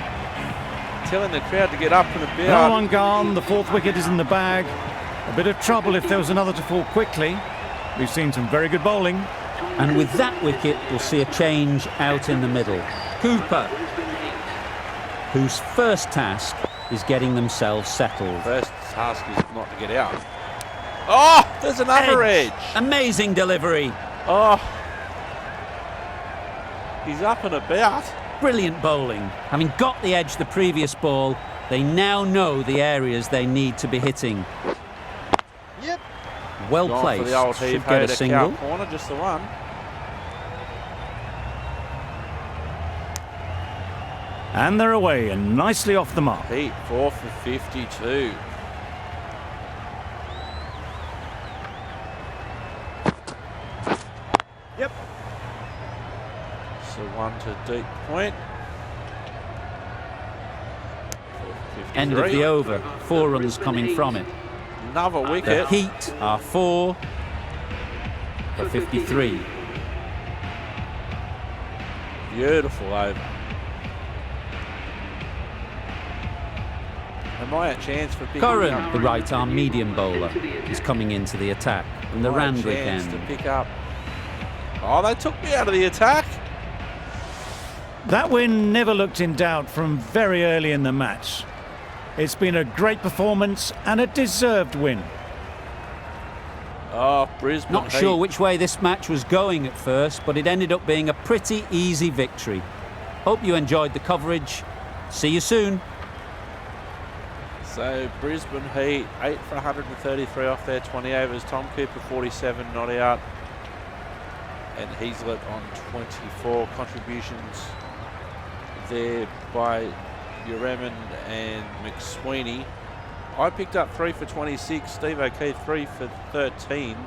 telling the crowd to get up and No about. one gone, the 4th wicket is in the bag. A bit of trouble if there was another to fall quickly. We've seen some very good bowling. And with that wicket, we'll see a change out in the middle. Cooper, whose first task is getting themselves settled. First task is not to get out. Oh, there's another edge. Amazing delivery. Oh, he's up and about. Brilliant bowling. Having got the edge the previous ball, they now know the areas they need to be hitting. Yep. Well Gone placed. for the old Should heave get a to single. cow corner, just the one. And they're away and nicely off the mark. Heat 4 for 52. Yep. So 1 to deep point. End of the over. 4 runs coming from it. Another The wicket. Heat are 4 for 53. Beautiful over. Am I a chance for picking Curran, up? the right-arm medium bowler, is coming into the attack from the Am I a Randwick chance end. to pick up? Oh, they took me out of the attack. That win never looked in doubt from very early in the match. It's been a great performance and a deserved win. Oh, Brisbane. Not Heat. sure which way this match was going at first, but it ended up being a pretty easy victory. Hope you enjoyed the coverage. See you soon. So Brisbane Heat 8 for 133 off their 20 overs. Tom Cooper 47 not out, and Heazlett on 24 contributions there by Ureman and McSweeney. I picked up 3 for 26. Steve O'Keefe 3 for 13,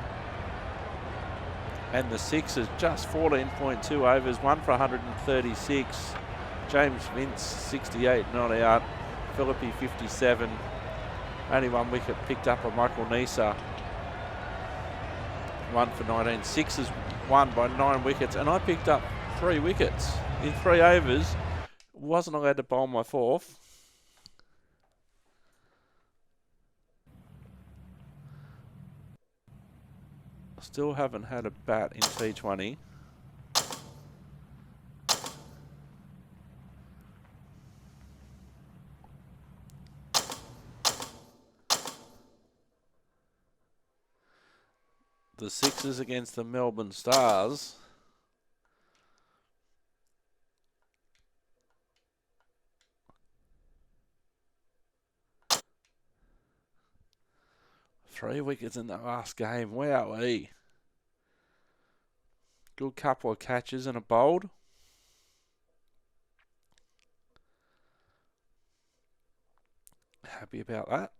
and the Sixers just 14.2 overs, 1 for 136. James Vince 68 not out. Philippi 57. Only 1 wicket picked up by Michael Nisa. 1 for 19. Sixers won by 9 wickets, and I picked up 3 wickets in 3 overs. Wasn't allowed to bowl my 4th. Still haven't had a bat in T20. The Sixers against the Melbourne Stars. Three wickets in the last game. Wowee. Good couple of catches and a bowled. Happy about that.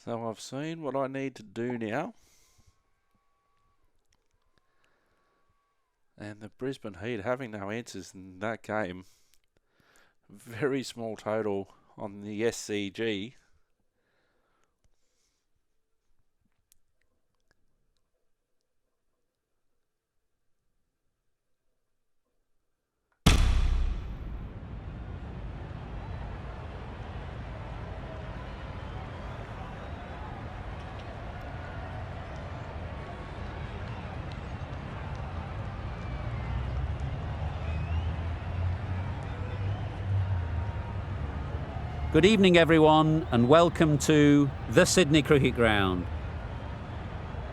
So I've seen what I need to do now. And the Brisbane Heat having no answers in that game. Very small total on the SCG. Good evening, everyone, and welcome to the Sydney Cricket Ground.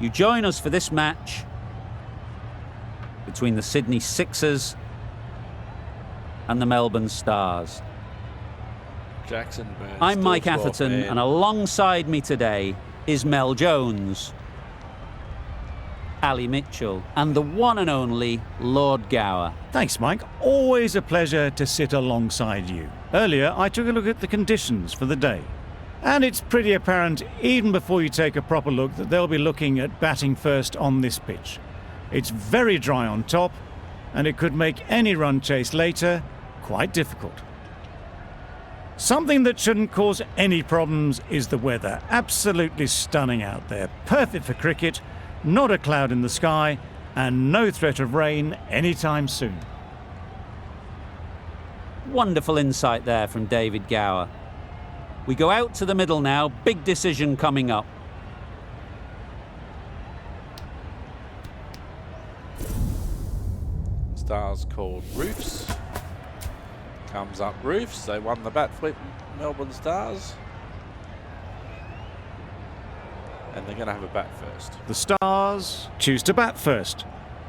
You join us for this match between the Sydney Sixers and the Melbourne Stars. Jackson Burns. I'm Mike still 12 Atherton, man. and alongside me today is Mel Jones, Ali Mitchell, and the one and only Lord Gower. Thanks, Mike. Always a pleasure to sit alongside you. Earlier, I took a look at the conditions for the day. And it's pretty apparent, even before you take a proper look, that they'll be looking at batting first on this pitch. It's very dry on top, and it could make any run chase later quite difficult. Something that shouldn't cause any problems is the weather. Absolutely stunning out there. Perfect for cricket, not a cloud in the sky, and no threat of rain anytime soon. Wonderful insight there from David Gower. We go out to the middle now. Big decision coming up. Stars called Roofs. Comes up Roofs. They won the bat flip, Melbourne Stars. And they're going to have a bat first. The Stars choose to bat first.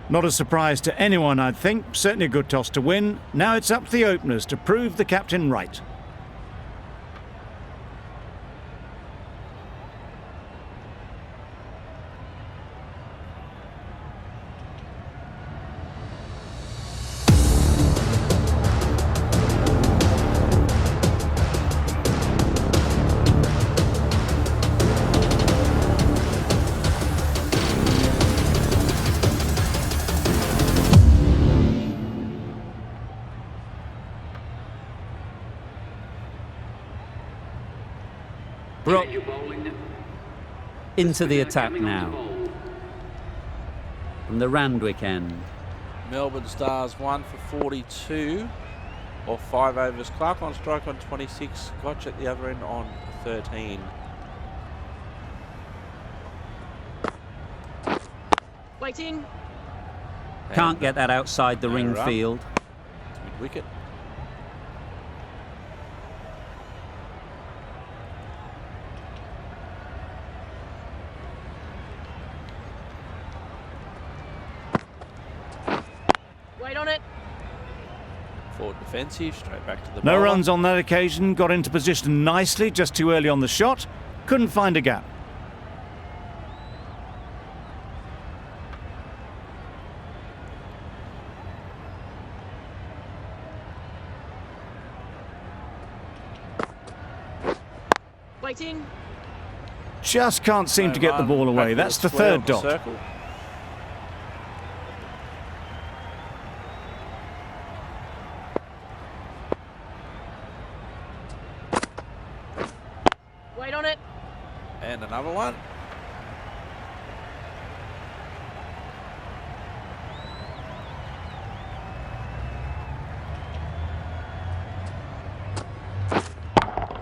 Not a surprise to anyone, I'd think. Certainly a good toss to win. Now it's up to the openers to prove the captain right. Brook into the attack now from the Randwick end. Melbourne Stars 1 for 42 or 5 overs. Clark on strike on 26. Gotch at the other end on 13. Waiting. Can't get that outside the ring run. field. It's mid-wicket. Wait on it. Forward defensive, straight back to the No bowler. runs on that occasion. Got into position nicely, just too early on the shot. Couldn't find a gap. Waiting. Just can't seem to get the ball away. That's the third dot. Circle. Wait on it. And another one.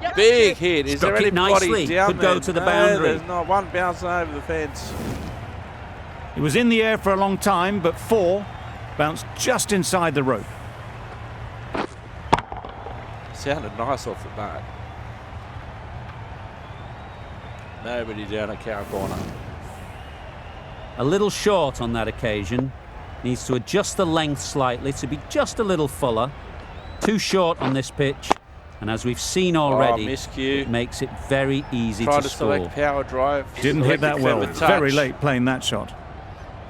Yep. Big hit. Is Struck there it anybody nicely. down Could there? go to the No, boundary. There's not one bouncing over the fence. It was in the air for a long time, but 4 bounced just inside the rope. Sounded nice off the bat. Nobody down at Cow Corner. A little short on that occasion. Needs to adjust the length slightly to be just a little fuller. Too short on this pitch. And as we've seen already, miscue. it makes it very easy Tried to to select score. power drive. Didn't hit that Selected well. clever touch. Very late playing that shot.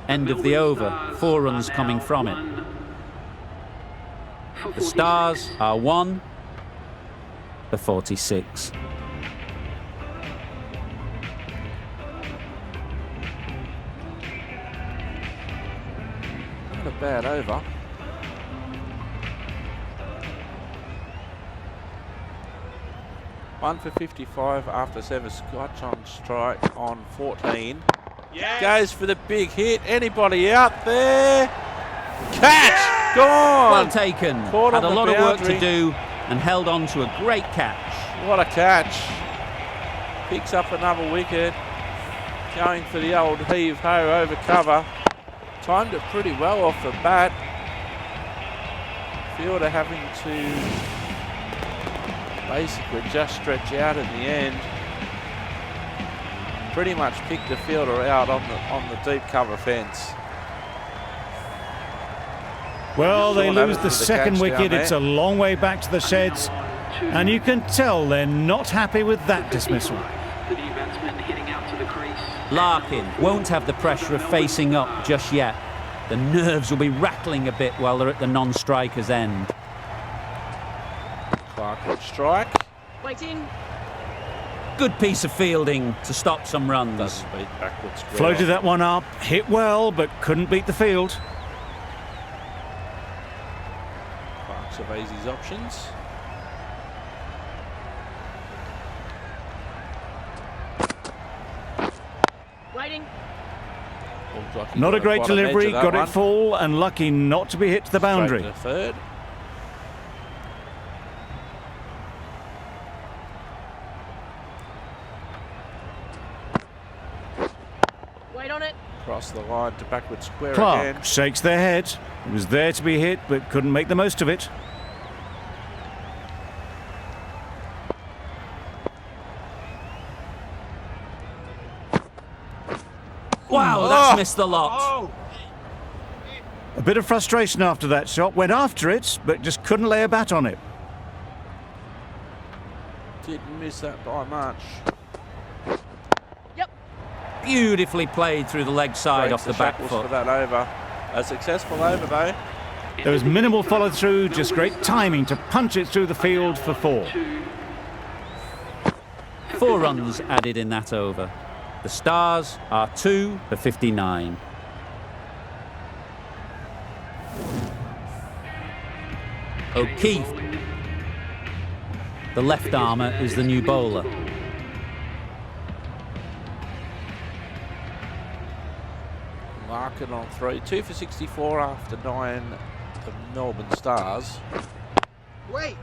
End of the over. 4 runs coming from it. The Stars are 1 for 46. Not a bad over. One for 55 after 7. Scotch on strike on 14. Yes. Goes for the big hit. Anybody out there? Catch! Gone! Well taken. Caught Had a on the lot of work boundary. to do and held on to a great catch. What a catch. Picks up another wicket. Going for the old heave-ho over cover. Timed it pretty well off the bat. Fielder having to basically just stretch out in the end. Pretty much picked the fielder out on the deep cover fence. Well, they Sean lose Adams the with the second catch wicket. down It's there. a long way back to the sheds. And you can tell they're not happy with that dismissal. The new batsman heading out to the crease. Larkin won't have the pressure of facing up just yet. The nerves will be rattling a bit while they're at the non-striker's end. Clark would strike. Waiting. Good piece of fielding to stop some runs. Doesn't beat backwards. square Floated off. that one up, hit well, but couldn't beat the field. Clark surveys his options. Waiting. Looks like he Not got a great quite edge of delivery, that got one. it full, and lucky not to be hit to the Straight boundary. to third. Wait on it. Across the line to backward square Clark again. shakes their head. It was there to be hit, but couldn't make the most of it. Wow, that's missed the lot. A bit of frustration after that shot. Went after it, but just couldn't lay a bat on it. Didn't miss that by much. Beautifully played through the leg side Breaks off the back shackles foot. for that over. A successful over though. There was minimal follow through, just great timing to punch it through the field for 4. 4 runs added in that over. The Stars are 2 for 59. O'Keefe, the left armour, is the new bowler. Larkin on 3. 2 for 64 after 9 of Melbourne Stars. Wait.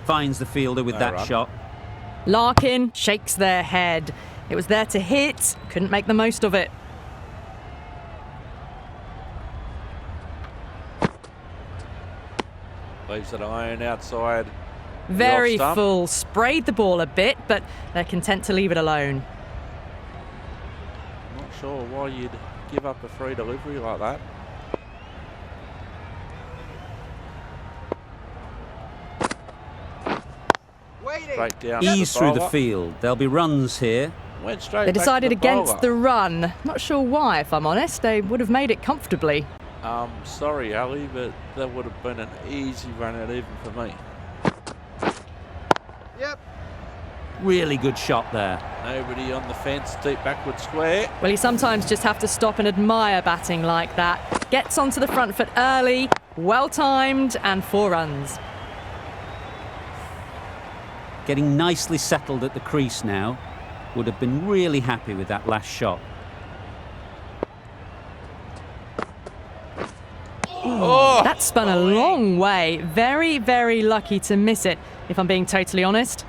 Finds the fielder with No that run. shot. Larkin shakes their head. It was there to hit, couldn't make the most of it. Leaves it alone outside. Very stump. full, sprayed the ball a bit, but they're content to leave it alone. Not sure why you'd give up a free delivery like that. Waiting. Straight down. Ease to through the bowler. field. There'll be runs here. Went straight They back decided to the against bowler. the run. Not sure why, if I'm honest. They would have made it comfortably. Sorry, Ali, but that would have been an easy run out even for me. Yep. Really good shot there. Nobody on the fence, deep backward square. Well, you sometimes just have to stop and admire batting like that. Gets onto the front foot early, well timed, and 4 runs. Getting nicely settled at the crease now. Would have been really happy with that last shot. Oh, That spun a long way. Very, very lucky to miss it, if I'm being totally honest.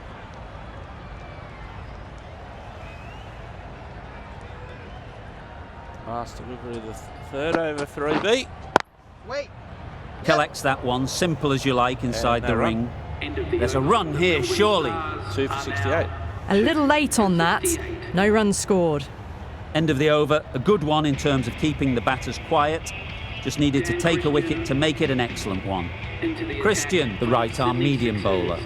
last delivery of the third over 3B. Wait. Collects that one, simple as you like, inside no the run. ring. There's a run here, surely. 2 for 68. A little late on that. No runs scored. End of the over, a good one in terms of keeping the batters quiet. Just needed to take a wicket to make it an excellent one. Christian, the right-arm medium bowler.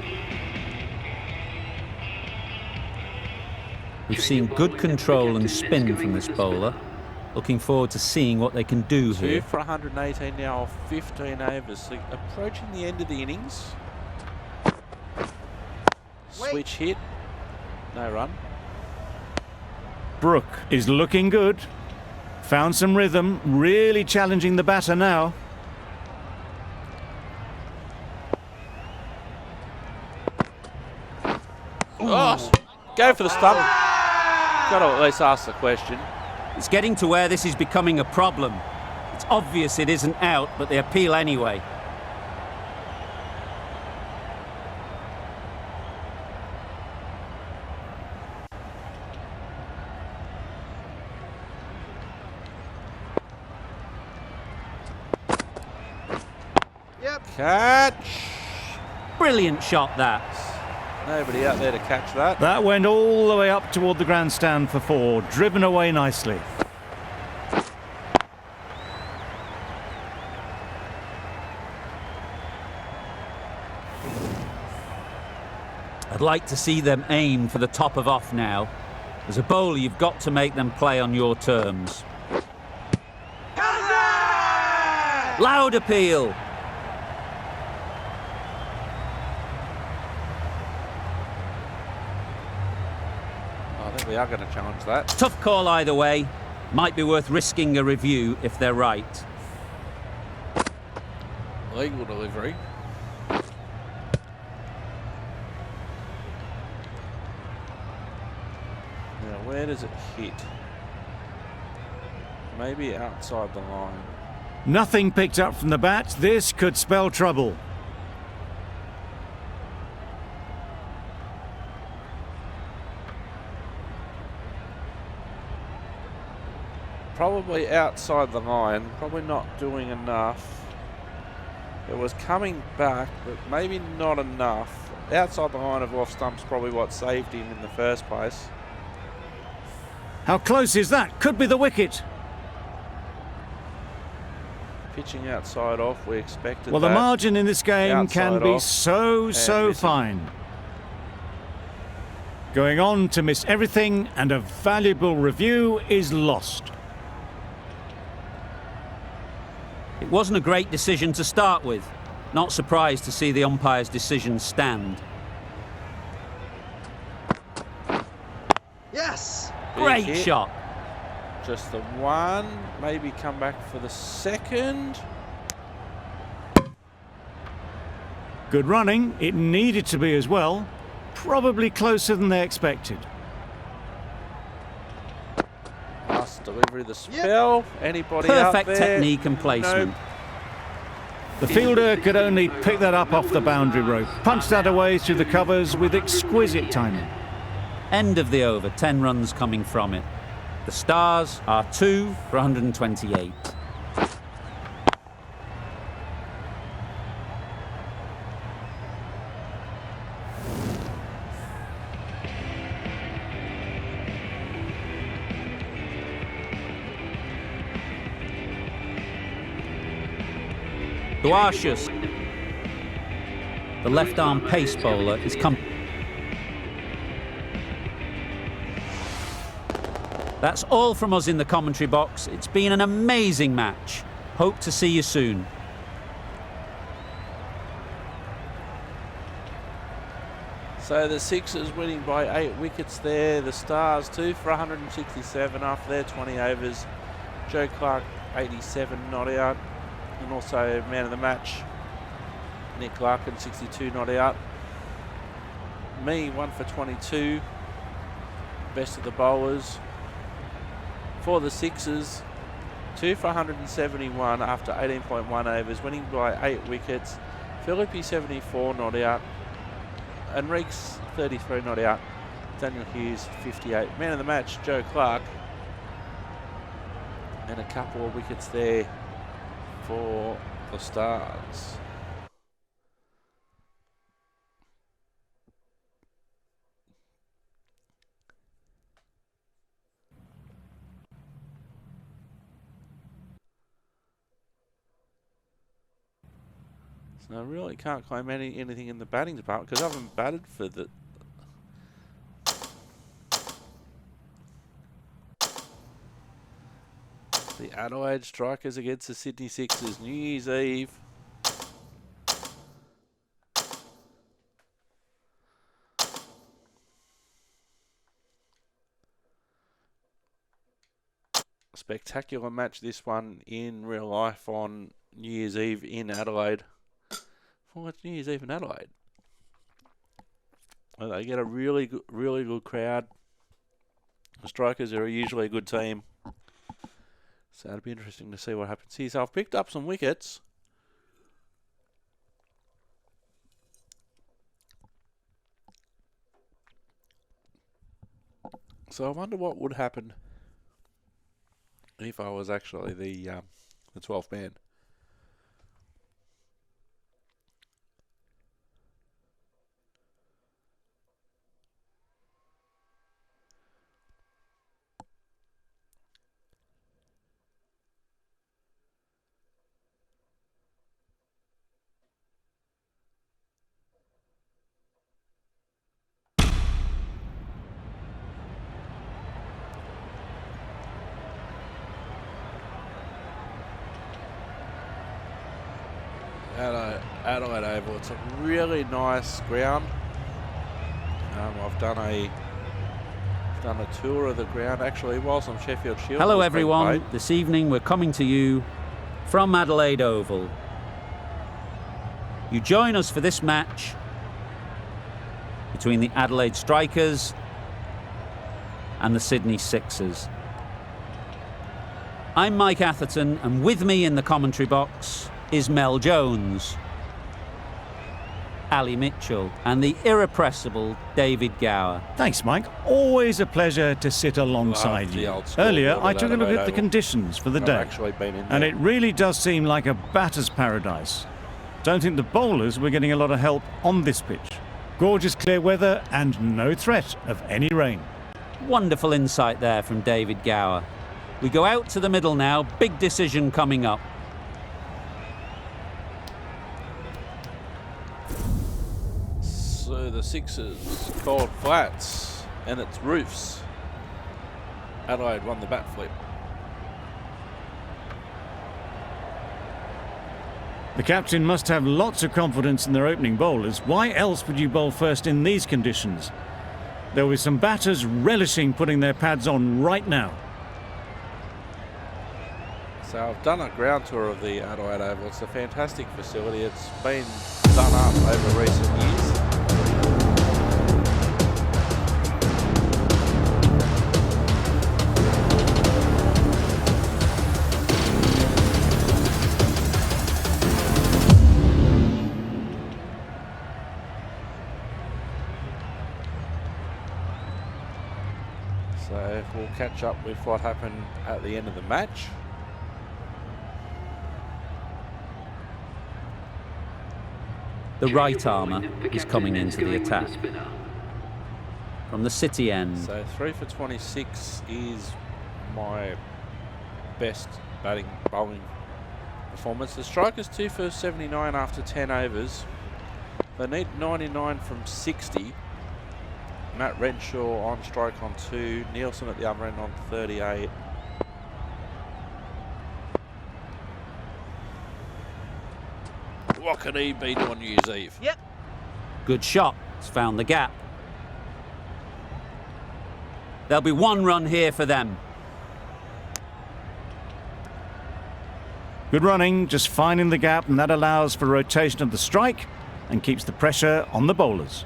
We've seen good control and spin from this bowler. Looking forward to seeing what they can do 2 here. for 118 now off 15 overs. So approaching the end of the innings. Switch hit. No run. Brook is looking good. Found some rhythm, really challenging the batter now. Oh, go for the stump. Got to at least ask the question. It's getting to where this is becoming a problem. It's obvious it isn't out, but they appeal anyway. Yep. Catch. Brilliant shot, that. Nobody out there to catch that. That went all the way up toward the grandstand for 4, driven away nicely. I'd like to see them aim for the top of off now. As a bowler, you've got to make them play on your terms. Loud appeal. I think we are going to challenge that. Tough call either way. Might be worth risking a review if they're right. Legal delivery. Now, where does it hit? Maybe outside the line. Nothing picked up from the bat. This could spell trouble. Probably outside the line. Probably not doing enough. It was coming back, but maybe not enough. Outside the line of off stump's probably what saved him in the first place. How close is that? Could be the wicket. Pitching outside off, we expected Well, that. the margin in this game can Outside be off so missing. fine. Going on to miss everything, and a valuable review is lost. It wasn't a great decision to start with. Not surprised to see the umpire's decision stand. Yes. Big Great hit. shot. Just the one. Maybe come back for the second. Good running. It needed to be as well. Probably closer than they expected. Last delivery of the spell. Anybody out Perfect there? technique and placement. Nope. The fielder could only pick that up off the boundary rope. Punched that away through the covers with exquisite timing. End of the over, 10 runs coming from it. The Stars are 2 for 128. Duarcius, the left-arm pace bowler, is come. That's all from us in the commentary box. It's been an amazing match. Hope to see you soon. So the Sixers winning by 8 wickets there. The Stars 2 for 167 after their 20 overs. Joe Clark 87 not out. And also man of the match, Nick Larkin 62 not out. Me 1 for 22. Best of the bowlers. For the Sixers, 2 for 171 after 18.1 overs, winning by 8 wickets. Philippi 74 not out. Enrique's 33 not out. Daniel Hughes 58. Man of the match, Joe Clark. And a couple of wickets there for the Stars. So I really can't claim anything in the batting department because I haven't batted for the Adelaide Strikers against the Sydney Sixers, New Year's Eve. Spectacular match, this one, in real life on New Year's Eve in Adelaide. Well, it's New Year's Eve in Adelaide. Well, they get a really good crowd. The Strikers are usually a good team. So it'll be interesting to see what happens here. So I've picked up some wickets. So I wonder what would happen if I was actually the 12th man. Adelaide Oval. It's a really nice ground. I've done a tour of the ground actually whilst on Sheffield Shield. Hello everyone. This evening we're coming to you from Adelaide Oval. You join us for this match between the Adelaide Strikers and the Sydney Sixers. I'm Mike Atherton, and with me in the commentary box is Mel Jones, Ali Mitchell and the irrepressible David Gower. Thanks, Mike. Always a pleasure to sit alongside you. Earlier, I took a look at the conditions for the day, and it really does seem like a batter's paradise. Don't think the bowlers were getting a lot of help on this pitch. Gorgeous clear weather and no threat of any rain. Wonderful insight there from David Gower. We go out to the middle now. Big decision coming up. So the Sixers called flats and it's roofs. Adelaide won the bat flip. The captain must have lots of confidence in their opening bowlers. Why else would you bowl first in these conditions? There will be some batters relishing putting their pads on right now. So I've done a ground tour of the Adelaide Oval. It's a fantastic facility. It's been done up over recent years. So we'll catch up with what happened at the end of the match. The right armour is coming into the attack from the City end. So 3 for 26 is my best bowling performance. The Strikers 2 for 79 after 10 overs. They need 99 from 60. Matt Renshaw on strike on 2. Nielsen at the other end on 38. What can he be on New Year's Eve? Yep. Good shot. It's found the gap. There'll be one run here for them. Good running, just finding the gap, and that allows for rotation of the strike and keeps the pressure on the bowlers.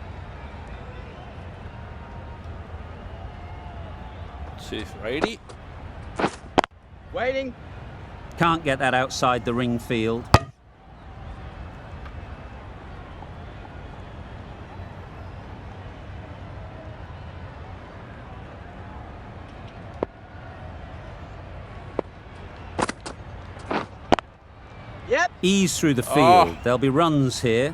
2 for 80. Waiting. Can't get that outside the ring field. Yep. Ease through the field. There'll be runs here.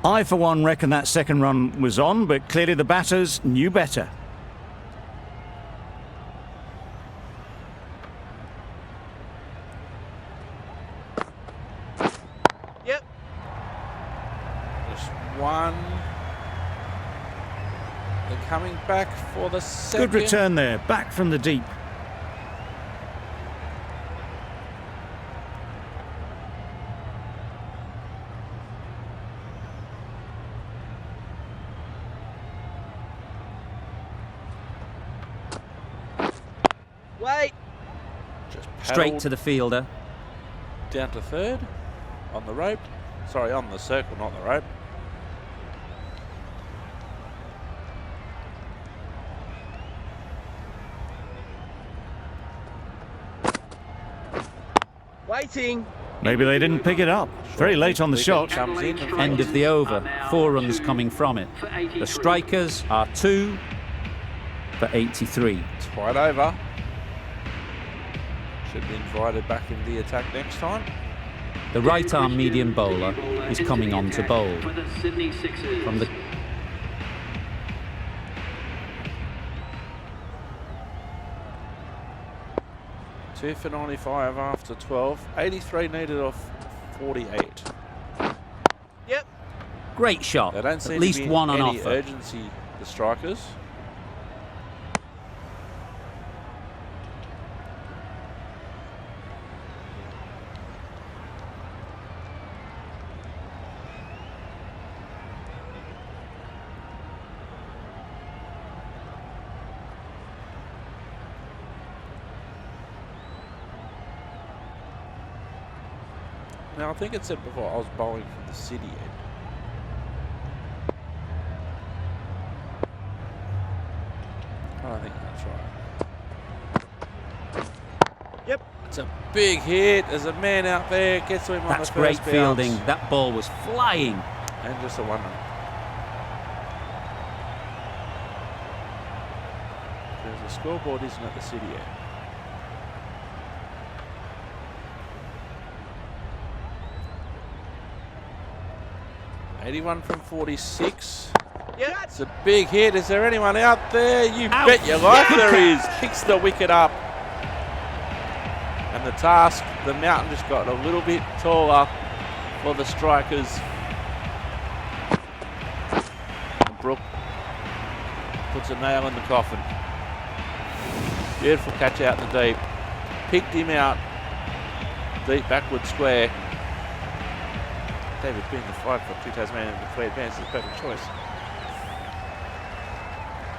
I, for one, reckon that second run was on, but clearly the batters knew better. Yep. Just one. They're coming back for the second. Good return there, back from the deep. Wait. Just Straight paddled to the fielder. down to third on the rope. Sorry, on the circle, not the rope. Waiting. Maybe they didn't pick it up. Very late on the shot. Comes in and End of the over. 4 runs coming from it. The strikers are 2 for 83. it's right over. Should be invited back in the attack next time. The right arm medium bowler is coming on to bowl. For the Sydney Sixers. From the 2 for 95 after 12. 83 needed off 48. Yep. great shot. They don't seem At least to be one on any offer. urgency, the strikers. Now, I think it said before I was bowling from the city end. I don't think that's right. Yep. It's a big hit. There's a man out there. Gets to him on That's the great first fielding. bounce. That ball was flying. And just a one run. Because the scoreboard isn't at the city end. .81 from 46. Yep. It's a big hit. Is there anyone out there? You Out. bet your life Good there is. catch. Kicks the wicket up. And the task, the mountain just got a little bit taller for the strikers. And Brook puts a nail in the coffin. Beautiful catch out in the deep. Picked him out. Deep backward square. David being the 5'2" Tasmanian with clear advance is a perfect choice.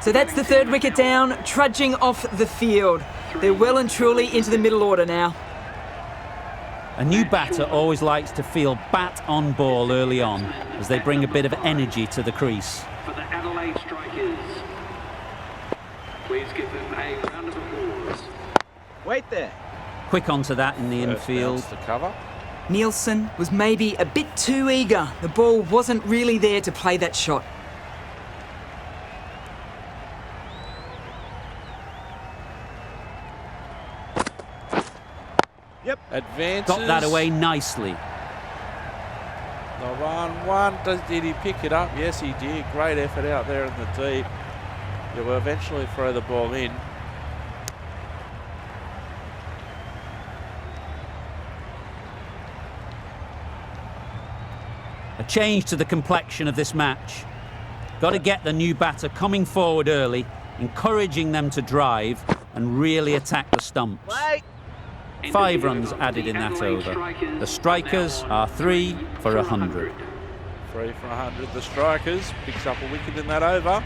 So that's the third wicket down, trudging off the field. They're well and truly into the middle order now. A new batter always likes to feel bat on ball early on as they bring a bit of energy to the crease. For the Adelaide Strikers, please give them a round of applause. Wait there. Quick onto that in the First infield. bounce to cover. Nielsen was maybe a bit too eager. The ball wasn't really there to play that shot. Yep. Advances. Got that away nicely. The 1-1. Did he pick it up? Yes, he did. Great effort out there in the deep. He will eventually throw the ball in. A change to the complexion of this match. Got to get the new batter coming forward early, encouraging them to drive and really attack the stumps. Wait. 5 runs added in that over. The strikers are 3 for 100. 3 for 100. The strikers picks up a wicket in that over.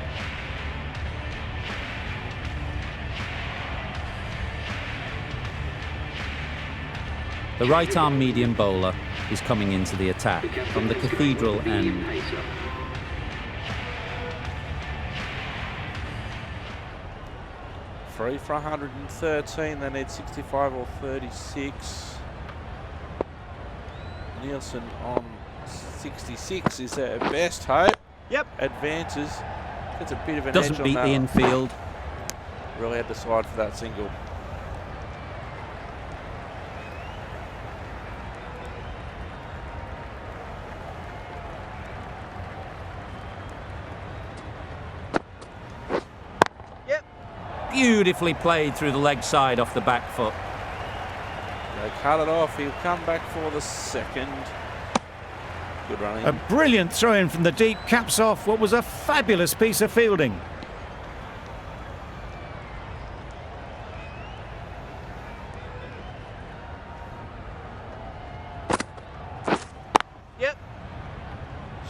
The right arm medium bowler is coming into the attack from the Cathedral end. 3 for 113. They need 65 or 36. Nielsen on 66 is their best hope. Yep. Advances. Gets a bit of an Doesn't edge on beat that. the infield. Really had to slide for that single. Yep. Beautifully played through the leg side off the back foot. They cut it off. He'll come back for the second. Good running. A brilliant throw-in from the deep caps off what was a fabulous piece of fielding. Yep.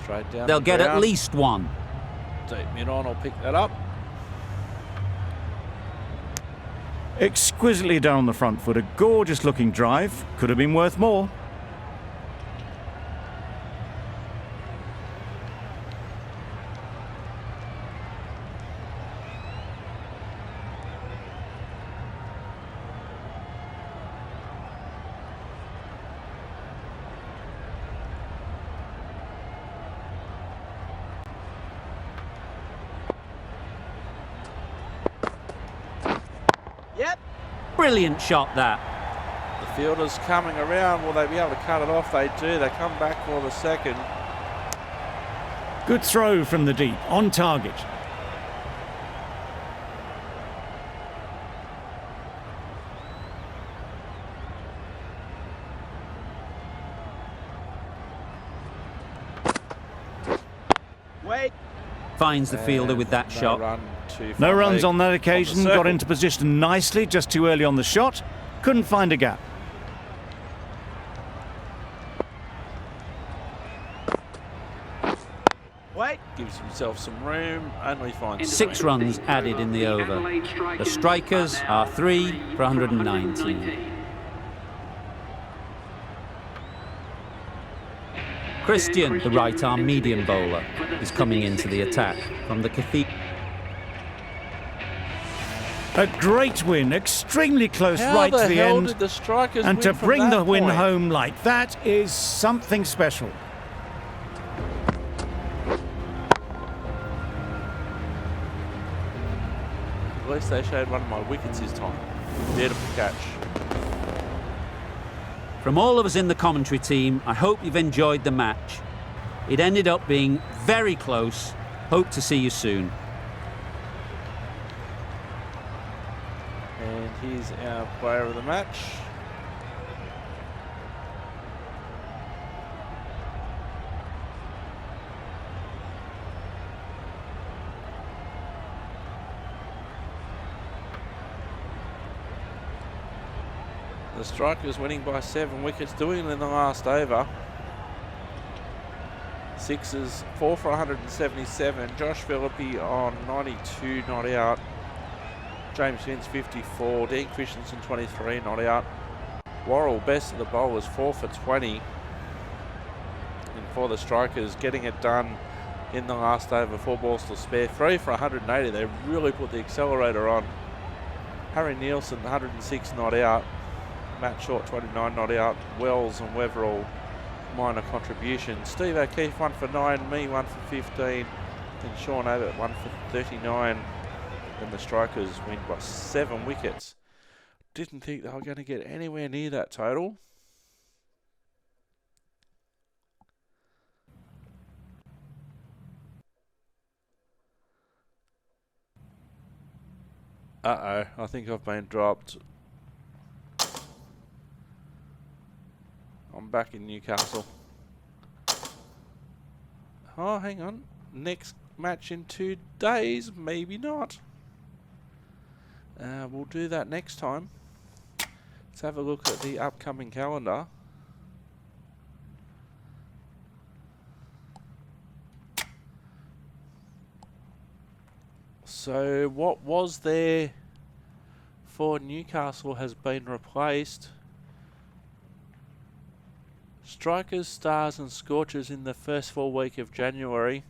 Straight down. They'll the get at ground. least one. Deep mid on will pick that up. Exquisitely done on the front foot. A gorgeous looking drive. Could have been worth more. Yep. Brilliant shot that. The fielder's coming around. Will they be able to cut it off? They do. They come back for the second. Good throw from the deep. On target. Wait. Finds the fielder with that No shot. run to No front runs leg on that the occasion. circle. Got into position nicely, just too early on the shot. Couldn't find a gap. Wait. Gives himself some room. Only finds 6 runs added in the over. The strikers are 3 for 119. Christian, the right-arm medium bowler, is coming into the attack from the Cathedral. A great win, extremely close How right the to the hell end. did the strikers And win to from bring that the win point? home like that is something special. At least they showed one of my wickets this time. Beautiful catch. From all of us in the commentary team, I hope you've enjoyed the match. It ended up being very close. Hope to see you soon. And here's our player of the match. The strikers winning by 7 wickets, doing it in the last over. Sixers, 4 for 177. Josh Philippi on 92, not out. James Vince, 54. Dean Christensen, 23, not out. Worrell, best of the bowlers, 4 for 20. And for the strikers, getting it done in the last over, 4 balls to spare. 3 for 180. They really put the accelerator on. Harry Nielsen, 106, not out. Matt Short, 29, not out. Wells and Weatherall, minor contributions. Steve O'Keefe, 1 for 9. Me, 1 for 15. And Sean Abbott, 1 for 39. And the strikers win by 7 wickets. Didn't think they were going to get anywhere near that total. Uh-oh, I think I've been dropped. I'm back in Newcastle. Oh, hang on. Next match in 2 days? Maybe not. We'll do that next time. Let's have a look at the upcoming calendar. So what was there for Newcastle has been replaced. Strikers, Stars and Scorchers in the first full week of January,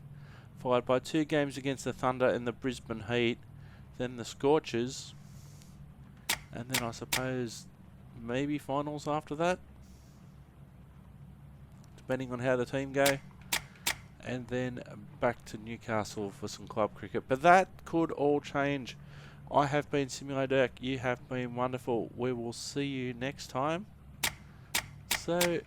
followed by 2 games against the Thunder in the Brisbane Heat, then the Scorchers, and then I suppose maybe finals after that, depending on how the team go, and then back to Newcastle for some club cricket. But that could all change. I have been Simulator Dirk, you have been wonderful. We will see you next time. So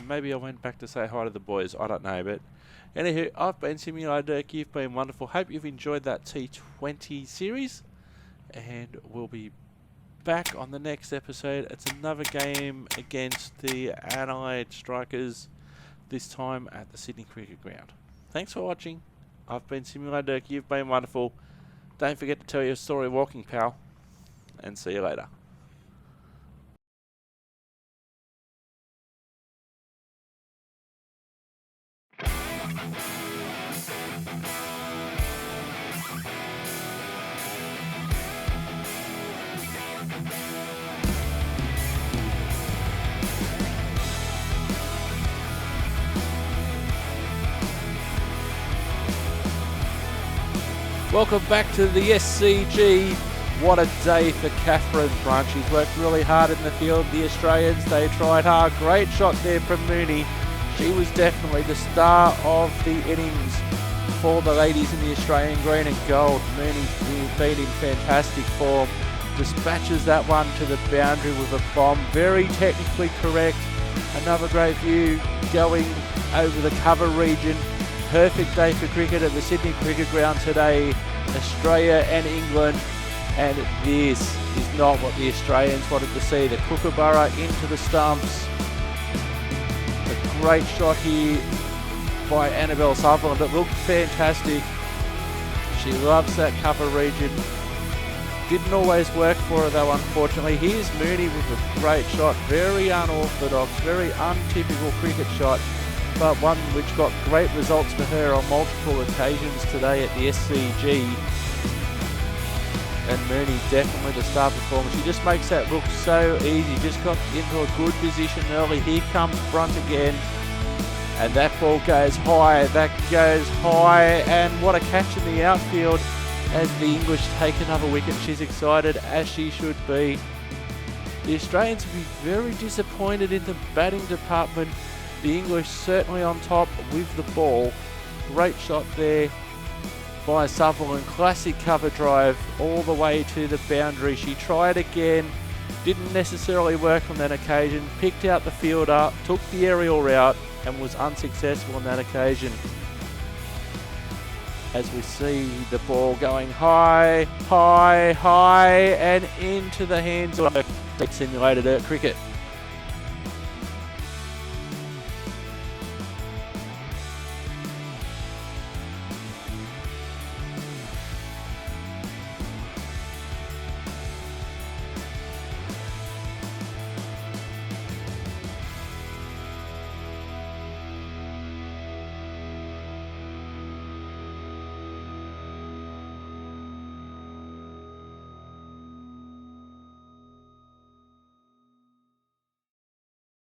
maybe I went back to say hi to the boys, I don't know, but anywho, I've been Simulator Dirk, you've been wonderful. Hope you've enjoyed that T20 series, and we'll be back on the next episode. It's another game against the Adelaide Strikers, this time at the Sydney Cricket Ground. Thanks for watching. I've been Simulator Dirk, you've been wonderful. Don't forget to tell your story walking, pal, and see you later. Welcome back to the SCG. What a day for Catherine Brunt. She's worked really hard in the field. The Australians, they tried hard. Great shot there from Mooney. She was definitely the star of the innings for the ladies in the Australian green and gold. Mooney's been in fantastic form. Dispatches that one to the boundary with a bomb. Very technically correct. Another great view going over the cover region. Perfect day for cricket at the Sydney Cricket Ground today. Australia and England. And this is not what the Australians wanted to see. The Kookaburra into the stumps. A great shot here by Annabelle Sutherland. It looked fantastic. She loves that cover region. Didn't always work for her though, unfortunately. Here's Mooney with a great shot. Very unorthodox, very untypical cricket shot, but one which got great results for her on multiple occasions today at the SCG. And Mooney definitely the star performer. She just makes that look so easy. Just got into a good position early. Here comes Brunt again. And that ball goes high. That goes high. And what a catch in the outfield as the English take another wicket. She's excited, as she should be. The Australians will be very disappointed in the batting department. The English certainly on top with the ball. Great shot there by Sutherland. Classic cover drive all the way to the boundary. She tried again, didn't necessarily work on that occasion, picked out the fielder, took the aerial route and was unsuccessful on that occasion. As we see the ball going high, high, high and into the hands of simulated cricket.